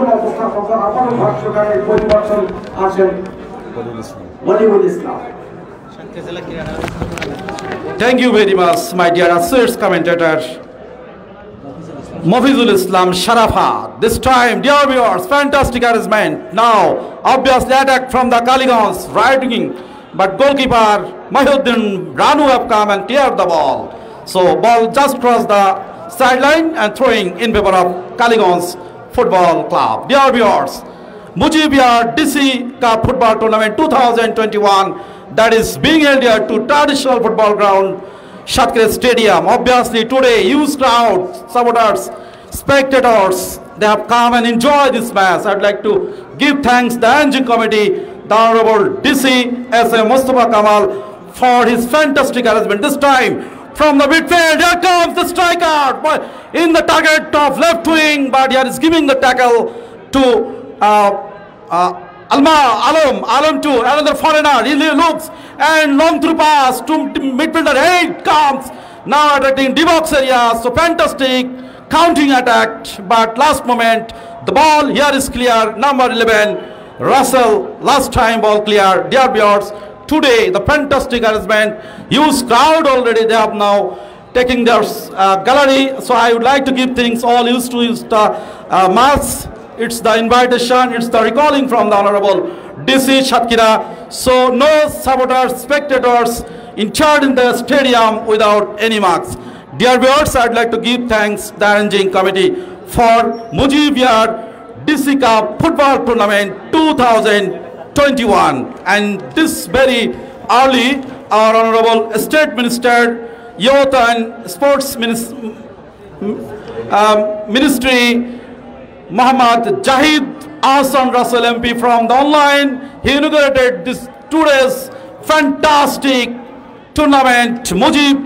বর্তমান উপস্থাপক আবারও ভাষ্যকারের পরিবর্তন আছেন মনিরুল ইসলাম। Thank you very much, my dear associate commentator, Mofizul Islam Sharafa. This time, dear viewers, fantastic arrangement. Now, obviously attack from the Kaligons, right wing, but goalkeeper Mahiuddin Ranu have come and cleared the ball. So, ball just crossed the sideline and throwing in favor of Kaligons Football Club. Dear viewers, Mujib Yar DC Cup Football Tournament 2021, that is being held here to traditional football ground, Shatkira Stadium. Obviously today, huge crowd, supporters, spectators, they have come and enjoyed this match. I'd like to give thanks to the arranging committee, the Honorable DC S.M. Mustafa Kamal, for his fantastic arrangement. This time, from the midfield, here comes the striker in the target of left wing, but here is giving the tackle to Alam to another foreigner. He looks and long through pass to midfielder. Hey, it comes now attacking D-box area. So fantastic counting attack, but last moment the ball here is clear. Number 11, Russell. Last time ball clear. Dear viewers, today the fantastic arrangement. Huge crowd already. They have now taking their gallery. So I would like to give things all used to match. It's the invitation, it's the recalling from the Honorable DC Shatkira. So no supporters, spectators in charge in the stadium without any marks. Dear viewers, I'd like to give thanks to the arranging committee for Mujib Yar DC Cup Football Tournament 2021. And this very early, our Honorable State Minister, Youth and Sports Ministry, Muhammad Jahid Ahsan Russell MP from the online, he inaugurated this today's fantastic tournament, Mujib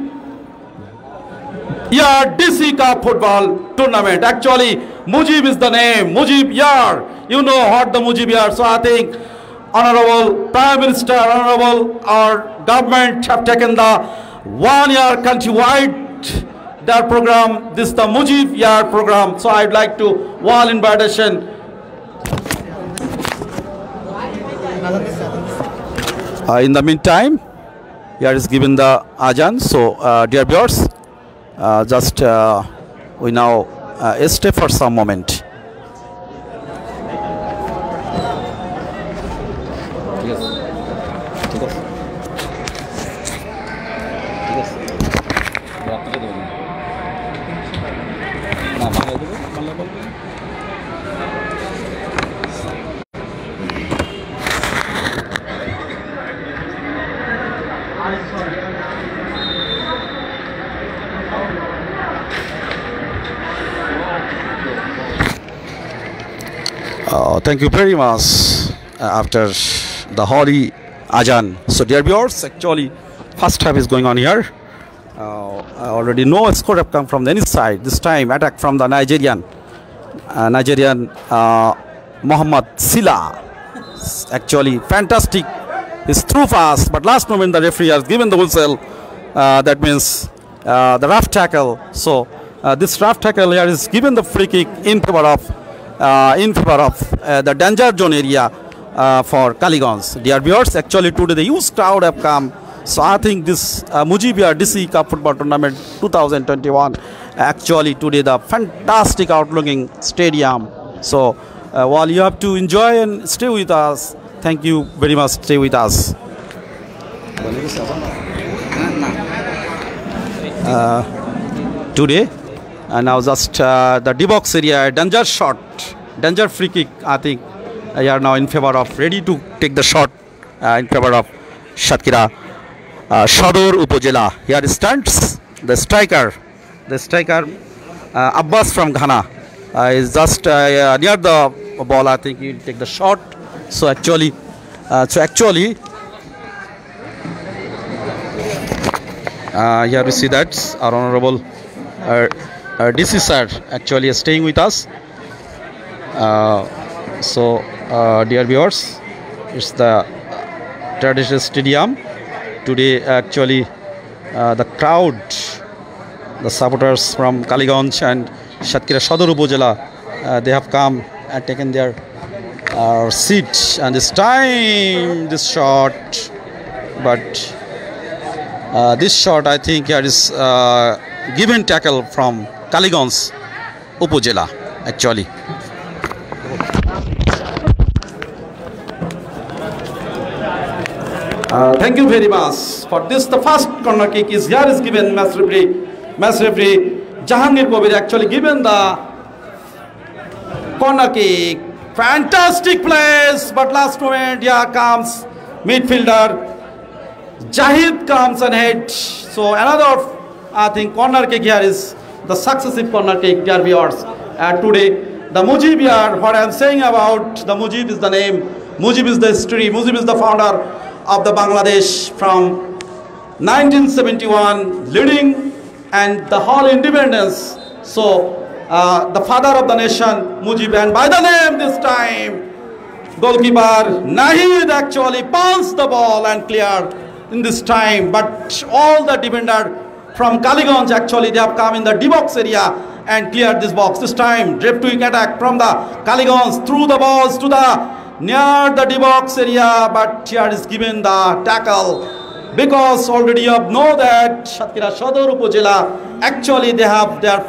Yar DC Cup Football Tournament. Actually, Mujib is the name, Mujib Yar. You know what the Mujib Yar. So I think Honorable Prime Minister, Honorable our government have taken the 1 year countrywide their program, this is the Mujib Yar program. So I'd like to wall invitation. In the meantime, here is given the Ajan. So dear viewers, just we now stay for some moment. Thank you very much after the holy Ajan. So dear viewers, actually first half is going on here. I already know a score have come from the any side. This time attack from the Nigerian Muhammad Sila. Actually fantastic. He's through fast, but last moment the referee has given the whistle. That means the rough tackle. So this rough tackle here is given the free kick in favor of the danger zone area for Kaligons. Dear viewers, actually today the huge crowd have come. So I think this Mujib Yar DC Cup Football Tournament 2021, actually today the fantastic outlooking stadium. So while you have to enjoy and stay with us, thank you very much, stay with us. Today now just the D-box area, danger shot, danger free kick. I think they are now in favor of, ready to take the shot in favor of Shatkira Shodor Upojela. Here stands the striker Abbas from Ghana is just near the ball. I think he will take the shot. So actually here we see that our honorable DC sir actually is staying with us. Dear viewers, it's the traditional stadium today. Actually the crowd, the supporters from Kaligons and Shatkira Shodor Upojela, they have come taken their seat, and this time this shot, but this shot I think here is given tackle from Kaligons Upojela actually. Thank you very much for this. The first corner kick is here is given match referee Jahangir Kobir actually given the corner kick. Fantastic place, but last moment here comes midfielder Jahid comes and hit. So another I think corner kick here is the successive corner kick, dear viewers. Today the Mujib here, what I am saying about the Mujib is the name, Mujib is the history, Mujib is the founder of the Bangladesh from 1971, leading and the whole independence. So the father of the nation, Mujib, and by the name this time, goalkeeper Nahid actually pounced the ball and cleared in this time. But all the defender from Kaligons actually they have come in the D-box area and cleared this box. This time, drift quick attack from the Kaligons through the balls to the near the D-box area, but here is given the tackle because already you know that Satkhira Sadar Upojela actually they have their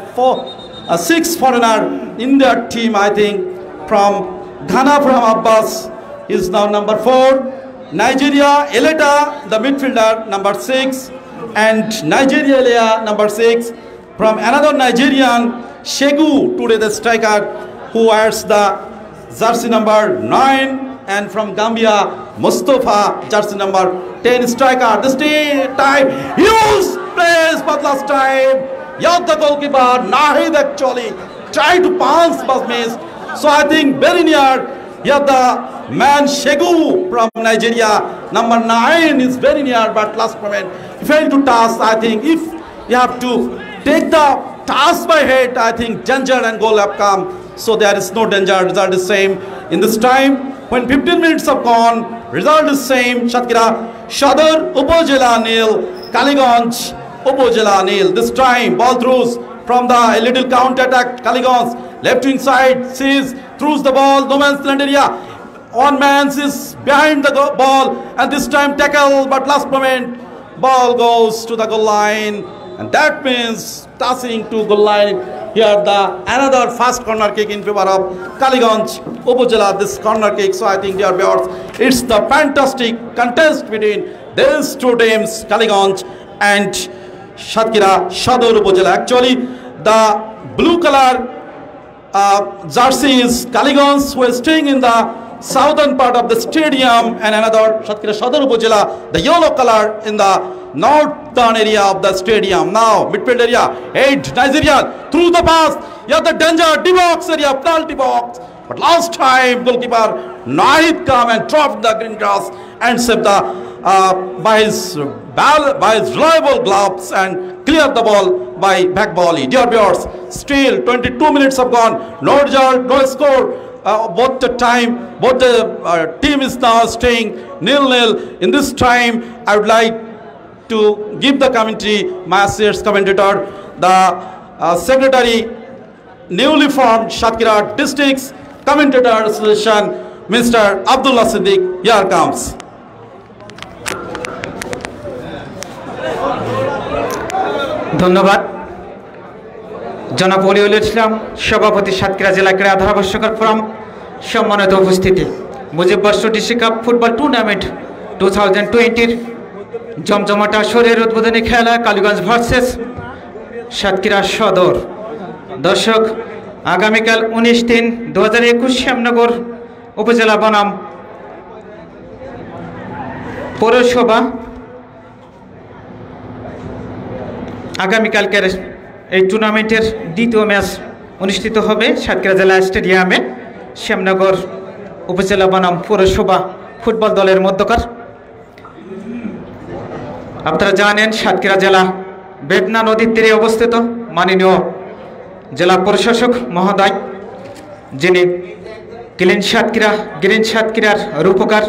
6 foreigner in their team. I think from Ghana from Abbas is now number 4, Nigeria Eleta the midfielder number 6, and Nigeria Elea number 6, from another Nigerian Shegu today the striker who wears the jersey number 9, and from Gambia Mustafa jersey number 10 striker. This time huge place, but last time Yad the goalkeeper Nahid actually tried to pounce but missed. So I think very near here the man Shegu from Nigeria number 9 is very near, but last moment he failed to toss. I think if you have to take the toss by head, I think danger and goal have come. So there is no danger, result is same. In this time, when 15 minutes have gone, result is same. Satkhira Sadar Upojela nil, Kaligons Upojela nil. This time, ball throws from the little counter attack. Kaligons left wing side sees, throws the ball, no man's land area. One man is behind the ball, and this time tackle, but last moment, ball goes to the goal line, and that means tossing to goal line. Here the another fast corner kick in favor of Kaligons Upojela, this corner kick. So I think dear viewers, it's the fantastic contest between these two teams, Kaligons and Satkhira Sadar Upojela. Actually the blue color jersey is Kaligons, who is staying in the southern part of the stadium, and another Satkhira Sadar Upojela, the yellow color in the northern area of the stadium. Now midfield area, 8 Nigeria through the pass, yeah, the danger, D-box area, penalty box, but last time goalkeeper Nahid come and dropped the green grass and saved the by his reliable gloves and cleared the ball by back volley. Dear viewers, still 22 minutes have gone, no result, no score. Both the team is now staying 0-0. In this time, I would like to give the commentary, my associate commentator, the secretary, newly formed Satkhira District's Commentator Association, Mr. Abdullah Siddiq. Here comes. ধন্যবাদ জনাব ওলিউল ইসলাম, সভাপতি সাতক্ষীরা জেলা ক্রীড়া ধারাভাষ্যকার forum, সম্মানিত উপস্থিতি, মুজিববর্ষ DC cup football tournament 2020-র জমজমাট আসরের উদ্বোধনী খেলা কালীগঞ্জ ভার্সেস সাতক্ষীরা সদর। দর্শক, আগামীকাল 19/3/2021 শ্যামনগর উপজেলা বনাম পৌরসভা আগামীকালকের এই টুর্নামেন্টের দ্বিতীয় ম্যাচ অনুষ্ঠিত হবে সাতক্ষীরা জেলা স্টেডিয়ামে শ্যামনগর উপজেলা বনাম পৌরসভা ফুটবল দলের মধ্যকার। আপনারা জানেন সাতক্ষীরা জেলা বেদনা নদীর তীরে অবস্থিত। মাননীয় জেলা প্রশাসক মহোদয়, যিনি গ্রিন সাতক্ষীরার রূপকার,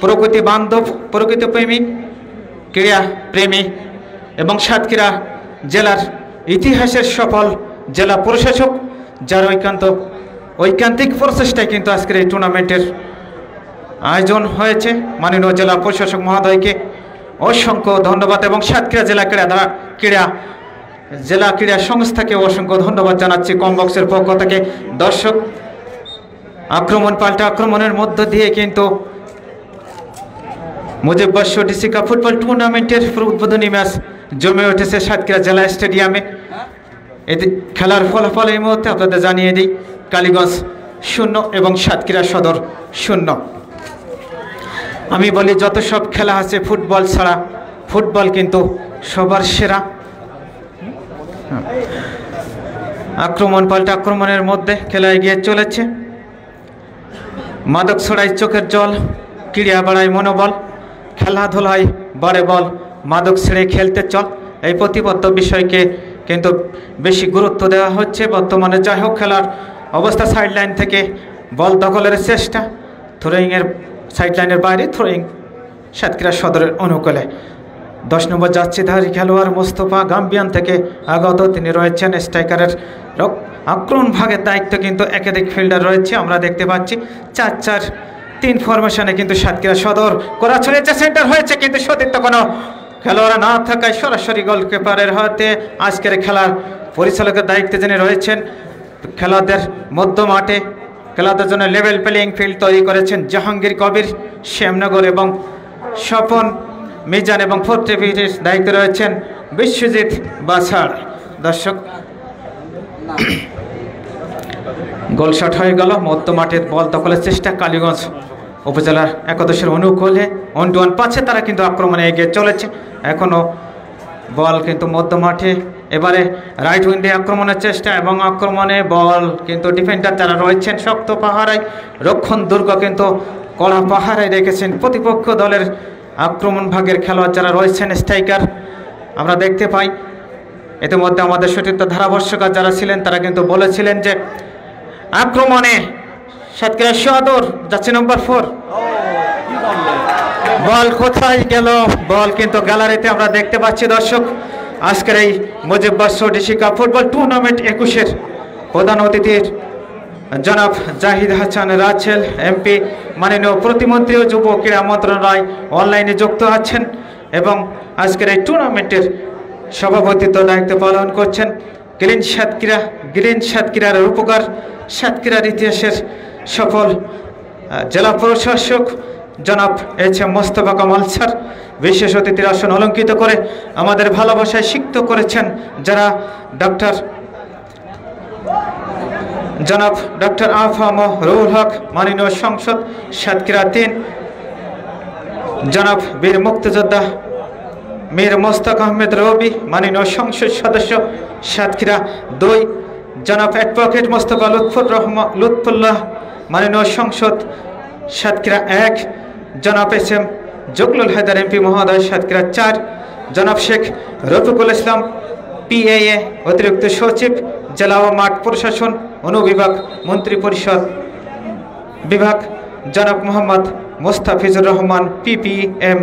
প্রকৃতি বান্ধব, প্রকৃতিপ্রেমী, ক্রীড়া প্রেমী এবং সাতক্ষীরা জেলার ইতিহাসের সফল জেলা প্রশাসক, যার ঐকান্ত ঐকান্তিক প্রচেষ্টায় কিন্তু আজকের এই টুর্নামেন্টের আয়োজন হয়েছে। মাননীয় জেলা প্রশাসক মহোদয়কে অসংখ্য ধন্যবাদ এবং সাতক্ষীরা জেলা ক্রীড়া সংস্থাকে অসংখ্য ধন্যবাদ জানাচ্ছি কমবক্সের পক্ষ থেকে। দর্শক, আক্রমণ পাল্টা আক্রমণের মধ্য দিয়ে কিন্তু মুজিব বর্ষ ডিসি কাপ ফুটবল টুর্নামেন্টের উদ্বোধনী ম্যাচ জমে উঠেছে সাতক্ষীরা জেলা স্টেডিয়ামে। এতে খেলার ফলাফল এই মুহূর্তে আপনাদের জানিয়ে দিই, কালীগঞ্জ 0 এবং সাতক্ষীরা সদর 0। আমি বলি যত সব খেলা আছে ফুটবল ছাড়া, ফুটবল কিন্তু সবার সেরা। আক্রমণ পাল্টা আক্রমণের মধ্যে খেলা এগিয়ে চলেছে। মাদক ছড়াই চোখের জল, ক্রীড়া বাড়ায় মনোবল, খেলাধুলায় বাড়ে বল, মাদক ছেড়ে খেলতে চল, এই প্রতিবদ্ধ বিষয়কে কিন্তু বেশি গুরুত্ব দেওয়া হচ্ছে বর্তমানে। যাই হোক, খেলার অবস্থা সাইডলাইন থেকে বল দখলের চেষ্টা, থ্রোয়িংয়ের সাইডলাইনের বাইরে থ্রোয়িং সাতক্ষীরা সদরের অনুকূলে। 10 নম্বর যাচ্ছিধারী খেলোয়াড় মোস্তফা গাম্বিয়ান থেকে আগত, তিনি রয়েছেন স্ট্রাইকারের আক্রমণ ভাগের দায়িত্ব কিন্তু একাধিক ফিল্ডার রয়েছে। আমরা দেখতে পাচ্ছি 4-4-3 ফরমেশনে কিন্তু সাতক্ষীরা সদর করা চলেছে। সেন্টার হয়েছে কিন্তু সতীর্থ কোনো খেলোয়াড় না থাকায় সরাসরি গোলকিপারের হাতে আজকের খেলার পরিচালকের দায়িত্বে যিনি রয়েছেন। খেলাদের মধ্য মাঠে খেলাদের জন্য লেভেল প্লেয়িং ফিল্ড তৈরি করেছেন জাহাঙ্গীর কবির শ্যামনগর এবং স্বপন মিজান, এবং ফোর্থ রেফারির দায়িত্বে রয়েছেন বিশ্বজিৎ বাছার। দর্শক, গোল শট হয়ে গেল। মধ্য মাঠের বল দখলের চেষ্টা কালীগঞ্জ উপজেলার একাদশের অনুকূলে 1-1 পাচ্ছে, তারা কিন্তু আক্রমণে এগিয়ে চলেছে। এখনও বল কিন্তু মধ্য মাঠে, এবারে রাইট উইন্ডে আক্রমণের চেষ্টা এবং আক্রমণে বল কিন্তু ডিফেন্ডার যারা রয়েছেন শক্ত পাহারায়, রক্ষণ দুর্গ কিন্তু কড়া পাহারায় রেখেছেন প্রতিপক্ষ দলের আক্রমণ ভাগের খেলোয়াড় যারা রয়েছেন স্ট্রাইকার আমরা দেখতে পাই। ইতিমধ্যে আমাদের সতীর্থ ধারাভাষ্যকার যারা ছিলেন তারা কিন্তু বলেছিলেন যে আক্রমণে সাতক্ষীরা সদর যাচ্ছে নম্বর 4। বল কোথায় গেল? বল কিন্তু গ্যালারিতে আমরা দেখতে পাচ্ছি। দর্শক, আজকের এই মুজিব বর্ষ ডিসি কাপ ফুটবল টুর্নামেন্ট 21-এর প্রধান অতিথির জনাব জাহিদ হাসান রাছেল এমপি, মাননীয় প্রতিমন্ত্রী ও যুব ক্রীড়া মন্ত্রণালয় অনলাইনে যুক্ত আছেন এবং আজকের এই টুর্নামেন্টের সভাপতিত্ব দায়িত্ব পালন করছেন গ্রিন সাতক্ষীরার রূপকার, সাতক্ষীরার ইতিহাসের সফল জেলা প্রশাসক জনাব এইচ.এম. মোস্তফা কামাল স্যার। বিশেষ অতিথির আসন অলঙ্কৃত করে আমাদের ভালোবাসায় সিক্ত করেছেন যারা জনাব ডক্টর আফাম রুহুল হক, মাননীয় সংসদ সাতক্ষীরা 3, জনাব বীর মুক্তিযোদ্ধা মীর মোস্তাক আহমেদ রবি, মাননীয় সংসদ সদস্য সাতক্ষীরা 2, জনাব অ্যাডভোকেট মোস্তফা লুৎফুল্লাহ, মাননীয় সংসদ সাতক্ষীরা 1, জনাব এস.এম. জগলুল হায়দার এমপি মহোদয় সাতক্ষীরা 4, জনাব শেখ রফিকুল ইসলাম PAA অতিরিক্ত সচিব জেলা ও মাঠ প্রশাসন অনুবিভাগ মন্ত্রী পরিষদ বিভাগ, জনাব মোহাম্মদ মোস্তাফিজুর রহমান PPM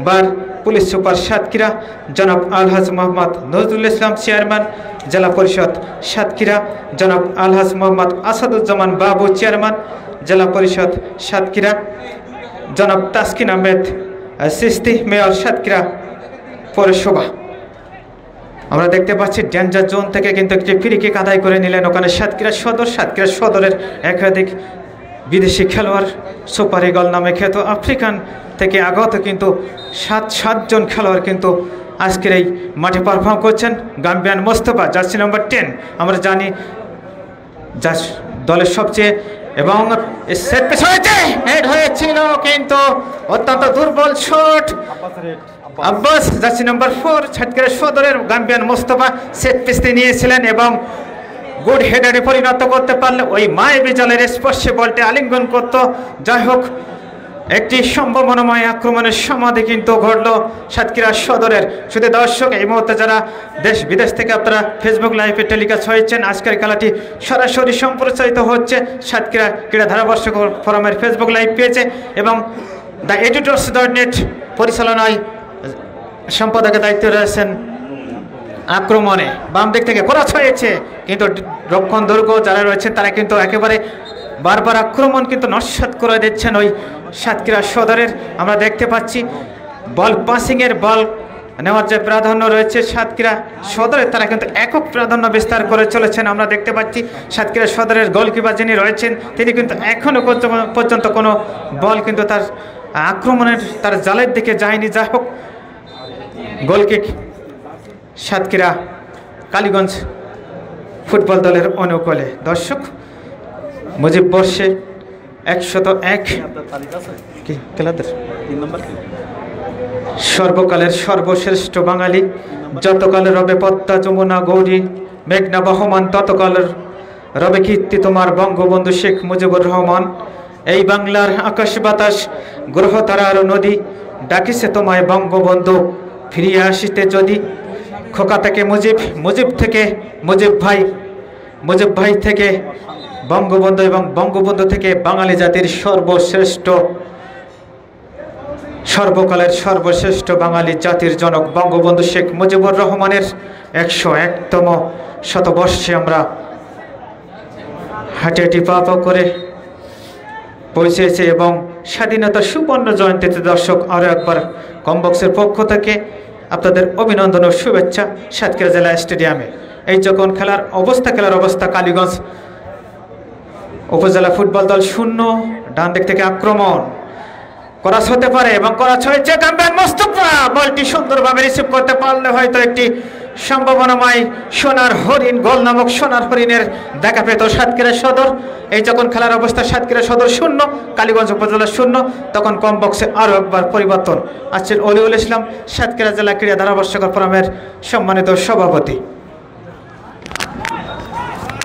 বার পুলিশ সুপার সাতক্ষীরা, জনাব আলহাজ মোহাম্মদ নজরুল ইসলাম চেয়ারম্যান জেলা পরিষদ সাতক্ষীরা, জনাব আলহাজ মোহাম্মদ আসাদুজ্জামান বাবু চেয়ারম্যান জেলা পরিষদ সাতক্ষীরা, জনাব তাসকিন আহমেদ সিস্তি মেয়র সাতক্ষীরা পৌরসভা। আমরা দেখতে পাচ্ছি ডেঞ্জার জোন থেকে কিন্তু একটি ফ্রি কিক আদায় করে নিলেন ওখানে সাতক্ষীরা সদরের একাধিক বিদেশি খেলোয়াড় সুপার ইগল নামে খ্যাত আফ্রিকান থেকে আগত কিন্তু 7 জন খেলোয়াড় কিন্তু আজকের এই মাঠে পারফর্ম করছেন। গাম্বিয়ান মোস্তফা জার্সি নম্বর 10 আমরা জানি দলের সবচেয়ে, এবং সেট পিস হয়েছিল কিন্তু অত্যন্ত দুর্বল শট। আব্বাস জার্সি নম্বর 4 সাতক্ষীরা সদরের গাম্বিয়ান মোস্তফা সেট পিসটি নিয়েছিলেন এবং গুড হেডারে পরিণত করতে পারলে ওই মায়াবী জালের স্পর্শে বলটি আলিঙ্গন করত। যাই হোক, একটি সম্ভাবনাময় আক্রমণের সমাধি কিন্তু ঘটল সাতক্ষীরা সদরের। শুধু দর্শক, এই মুহূর্তে যারা দেশ বিদেশ থেকে আপনারা ফেসবুক লাইভে টেলিকাস্ট হয়েছেন, আজকের খেলাটি সরাসরি সম্প্রচারিত হচ্ছে সাতক্ষীরা ক্রীড়া ধারাভাষ্য ফোরামের ফেসবুক লাইভ পেয়েছে এবং দ্য এডিটর্স.net পরিচালনায় সম্পাদকের দায়িত্বে রয়েছেন আক্রমণে বাম দিক থেকে করা হয়েছে, কিন্তু রক্ষণ দুর্গ যারা রয়েছেন তারা কিন্তু একেবারে বারবার আক্রমণ কিন্তু নস্যাৎ করে দিচ্ছেন ওই সাতক্ষীরা সদরের। আমরা দেখতে পাচ্ছি বল পাসিংয়ের বল নেওয়ার যে প্রাধান্য রয়েছে সাতক্ষীরা সদরের, তারা কিন্তু একক প্রাধান্য বিস্তার করে চলেছেন। আমরা দেখতে পাচ্ছি সাতক্ষীরা সদরের গোলকিপার যিনি রয়েছেন তিনি কিন্তু এখনও পর্যন্ত কোনো বল কিন্তু তার আক্রমণের তার জালের দিকে যায়নি। যাই হোক, গোলকিক সাতক্ষীরা কালীগঞ্জ ফুটবল দলের অনুকূলে। দর্শক, মুজিব বর্ষে 101 কি খেলাদের সর্বকালের সর্বশ্রেষ্ঠ বাঙালি, যতকালের রবে পদ্মা যমুনা গৌরী মেঘনা বহমান, ততকালের রবে কীর্তি তোমার বঙ্গবন্ধু শেখ মুজিবুর রহমান। এই বাংলার আকাশ বাতাস গ্রহ তারার নদী ডাকিছে তোমায় বঙ্গবন্ধু, ফিরিয়ে আসিতে যদি। খোকা থেকে মুজিব, মুজিব থেকে মুজিব ভাই, মুজিব ভাই থেকে বঙ্গবন্ধু এবং বঙ্গবন্ধু থেকে বাঙালি জাতির সর্বশ্রেষ্ঠ, সর্বকালের সর্বশ্রেষ্ঠ বাঙালি জাতির জনক বঙ্গবন্ধু শেখ মুজিবুর রহমানের 101তম শতবর্ষে আমরা হাঁটি পা করে পৌঁছেছে এবং স্বাধীনতার সুবর্ণ জয়ন্তীতে দর্শক আরও একবার কমবক্সের পক্ষ থেকে আপনাদের অভিনন্দন ও শুভেচ্ছা সাতক্ষীরা জেলা স্টেডিয়ামে। এই যখন খেলার অবস্থা কালীগঞ্জ উপজেলা ফুটবল দল 0, ডান দিক থেকে আক্রমণ করা হতে পারে এবং করা হয়েছে। ক্যাম্পেন মোস্তফা বলটি সুন্দরভাবে রিসিভ করতে পারলে হয়তো একটি সম্ভাবনাময় সোনার হরিণ, গোল নামক সোনার হরিণের দেখা পেত সাতক্ষীরা সদর। এই যখন খেলার অবস্থা সাতক্ষীরা সদর 0, কালীগঞ্জ উপজেলা 0, তখন কম বক্সে আরও একবার পরিবর্তন আসছেন অলিউল ইসলাম, সাতক্ষীরা জেলা ক্রীড়া ধারাভাষ্যকার ফোরামের সম্মানিত সভাপতি।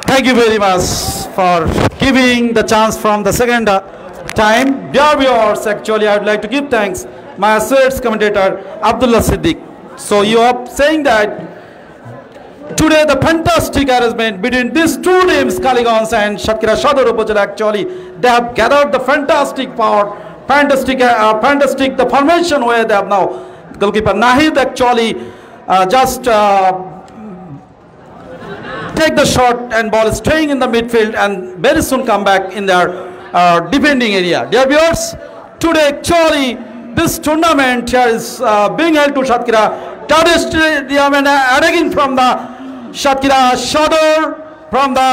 Thank you very much for giving the chance from the second time. Dear viewers, actually I would like to give thanks my associate commentator Abdullah Siddiq. So you are saying that today the fantastic arrangement between these two teams, Kaligons and Satkira Sadar Upazila, actually they have gathered the fantastic power, fantastic the formation where they have now. Goalkeeper Nahid actually just take the shot and ball is staying in the midfield and very soon come back in their defending area. Dear viewers, today actually this tournament here is being held to Satkira Stadium and attacking from the Satkira Sadar from the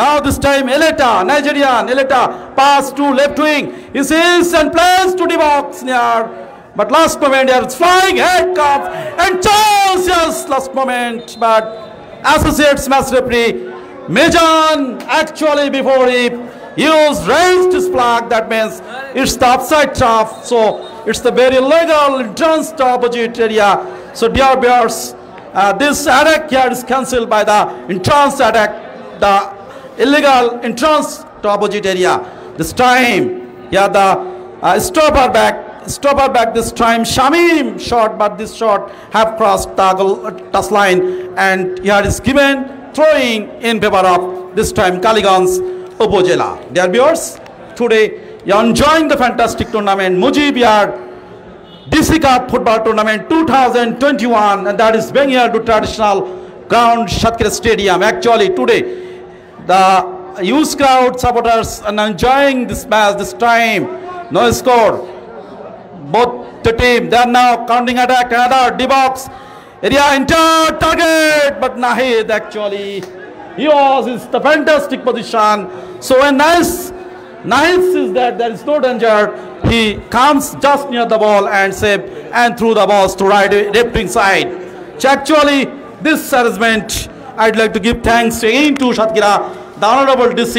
now this time Eleta, Nigerian Eleta pass to left wing. He sees and plays to the box near. But last moment here it's flying head cup and chance, yes, last moment, but associates match referee Mejan actually before he raised his flag, that means it's the upside trap, so it's the very legal entrance to opposite area. So dear viewers, this attack here is cancelled by the entrance attack, the illegal entrance to opposite area. This time here the stopper back this time Shamim shot, but this shot have crossed the touch line and here is given throwing in favor of this time Kaligons Upazila. Dear viewers, today you are enjoying the fantastic tournament Mujib Yar DC Cup football tournament 2021, and that is being here to traditional ground Satkira Stadium. Actually today the youth crowd supporters are enjoying this match. This time no score, both the team they are now counting attack, another D-box area, enter target, but Nahid actually he was in the fantastic position. So when Nahid sees that there is no danger, he comes just near the ball and save and threw the balls to right left wing side. So actually this arrangement I'd like to give thanks again to Satkira, the Honorable DC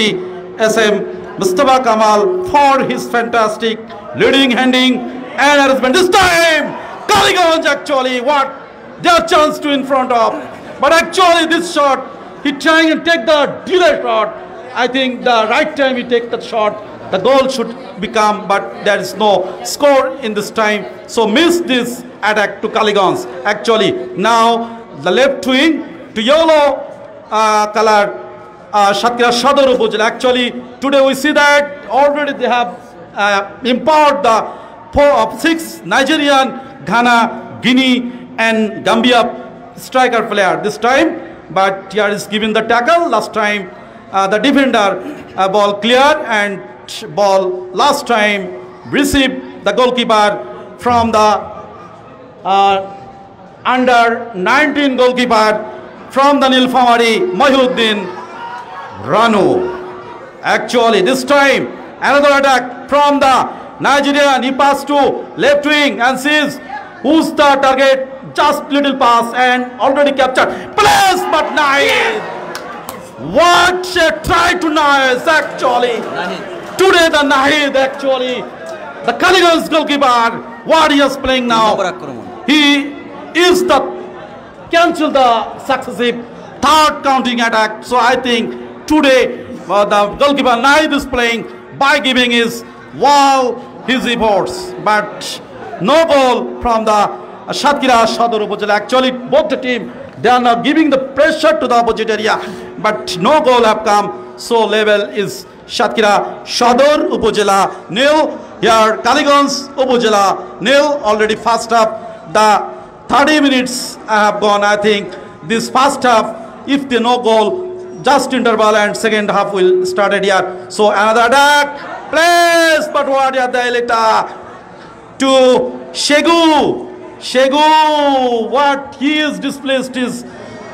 SM Mustafa Kamal for his fantastic leading handing and arrangement. This time Kaligons actually what their chance to in front of, but actually this shot he trying to take the delay shot. I think the right time he take that shot the goal should become, but there is no score in this time, so miss this attack to Kaligons. Actually now the left wing to yellow color Satkira Sadar Upazila. Actually today we see that already they have empowered the 4 of 6 Nigerian, Ghana, Guinea and Gambia striker player this time, but here is given the tackle. Last time the defender ball clear and ball last time received the goalkeeper from the under 19 goalkeeper from the Nilphamari, Mahiuddin Ranu. Actually this time another attack from the Nigerian. He passed to left wing and sees who's the target. Just little pass and already captured. Place, but Nahid. What a try to Nahid actually. Today the Nahid actually. The Kaligans goalkeeper. What he is playing now. He is the cancel the successive third counting attack. So I think today the goalkeeper Nahid is playing by giving his his efforts, but no goal from the Satkhira Sadar Upazila. Actually both the team, they are now giving the pressure to the opposite area, but no goal have come. So level is Satkhira Sadar Upazila 0. Here Kaligans Upazila 0. Already first half the 30 minutes have gone. I think this first half, if they no goal, just interval, and second half will start here. So another attack, place, but what is the elita to Shegu. What he is displaced is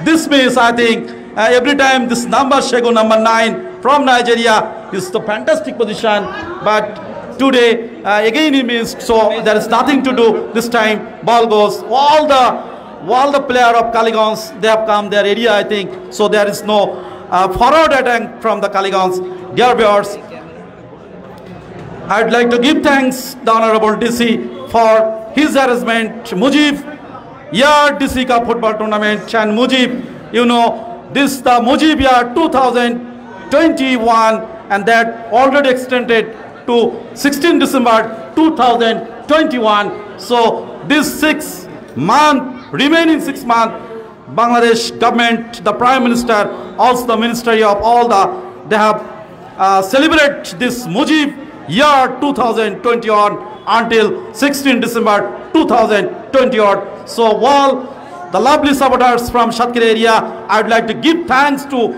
this miss. I think every time this number Shegu, number 9 from Nigeria, is the fantastic position, but today again he missed. So there is nothing to do. This time ball goes. All the player of Kaligans, they have come their area, I think. So there is no forward attack from the Kaligans. Dear viewers, I'd like to give thanks the Honorable DC for his arrangement. Mujib, Year DC Cup football tournament, and Mujib, you know, this the Mujib Year 2021, and that already extended to 16 December 2021. So this 6 month, remaining 6 months, Bangladesh government, the Prime Minister, also the Ministry of all they have celebrated this Mujib Year 2021 until 16 December 2021. So all the lovely supporters from Satkhira area, I would like to give thanks to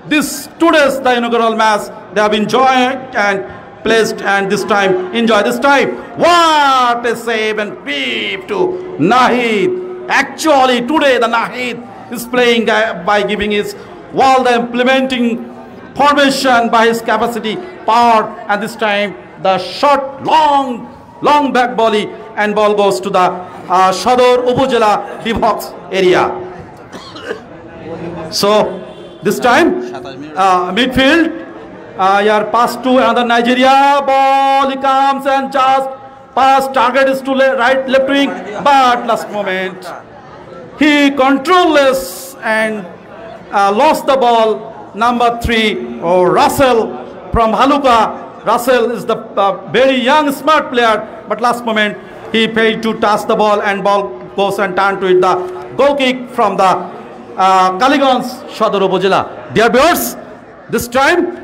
this today's the inaugural match. They have enjoyed and placed, and this time enjoy this time. What a save and peep to Nahid. Actually today the Nahid is playing by giving his the implementing formation by his capacity, power, and this time the short long back volley, and ball goes to the Sadar Upazila D-box area. So this time midfield, here pass to another Nigeria, ball he comes and just pass, target is to right left wing, but last moment he controlless and lost the ball. Number 3, Russell from Haluka. Russell is the very young smart player, but last moment he failed to touch the ball, and ball goes and turn to it. The goal kick from the Kaligans Sadar Upazila. Dear viewers, this time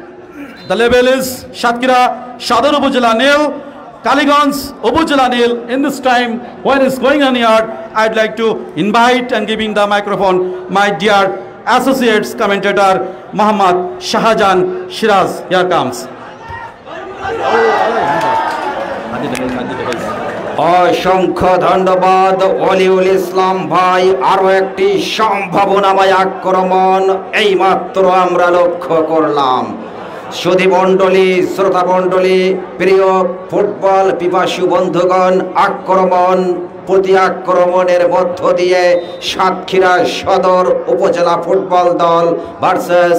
the level is Satkhira Sadar Upazila 0, Kaligans Upazila 0. In this time when it's going on here, I'd like to invite and giving the microphone my dear associates commentator Muhammad Shahjahan Shiraz. Here comes. অসংখ্য ধন্যবাদ ওলিউল ইসলাম ভাই। আরো একটি সম্ভাবনাময় আক্রমণ এইমাত্র আমরা লক্ষ্য করলাম। সুধী মণ্ডলী, শ্রোতা মণ্ডলী, প্রিয় ফুটবল পিপাসু বন্ধুগণ, আক্রমণ প্রতি আক্রমণের মধ্য দিয়ে সাতক্ষীরা সদর উপজেলা ফুটবল দল ভার্সেস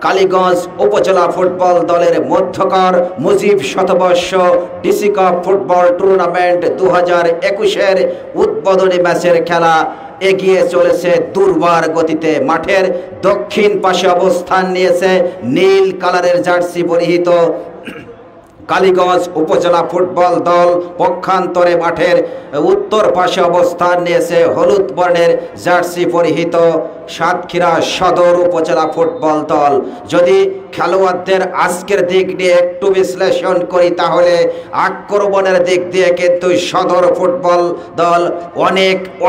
কালীগঞ্জ উপজেলা ফুটবল দলের মধ্যকার মুজিব শতবর্ষ ডিসি কাপ ফুটবল টুর্নামেন্ট 2021-এর উদ্বোধনী ম্যাচের খেলা এগিয়ে চলেছে দুর্বার গতিতে। মাঠের দক্ষিণ পাশে অবস্থান নিয়েছে নীল কালারের জার্সি পরিহিত কালীগঞ্জ উপজেলা ফুটবল দল, পক্ষান্তরে মাঠের উত্তর পাশে অবস্থান নিয়েছে হলুদ বর্ণের জার্সি পরিহিত সাতক্ষীরা সদর উপজেলা ফুটবল দল। যদি খেলোয়াড়দের আজকের দিক নিয়ে একটু বিশ্লেষণ করি তাহলে আক্রমণের দিক দিয়ে কিন্তু সদর ফুটবল দল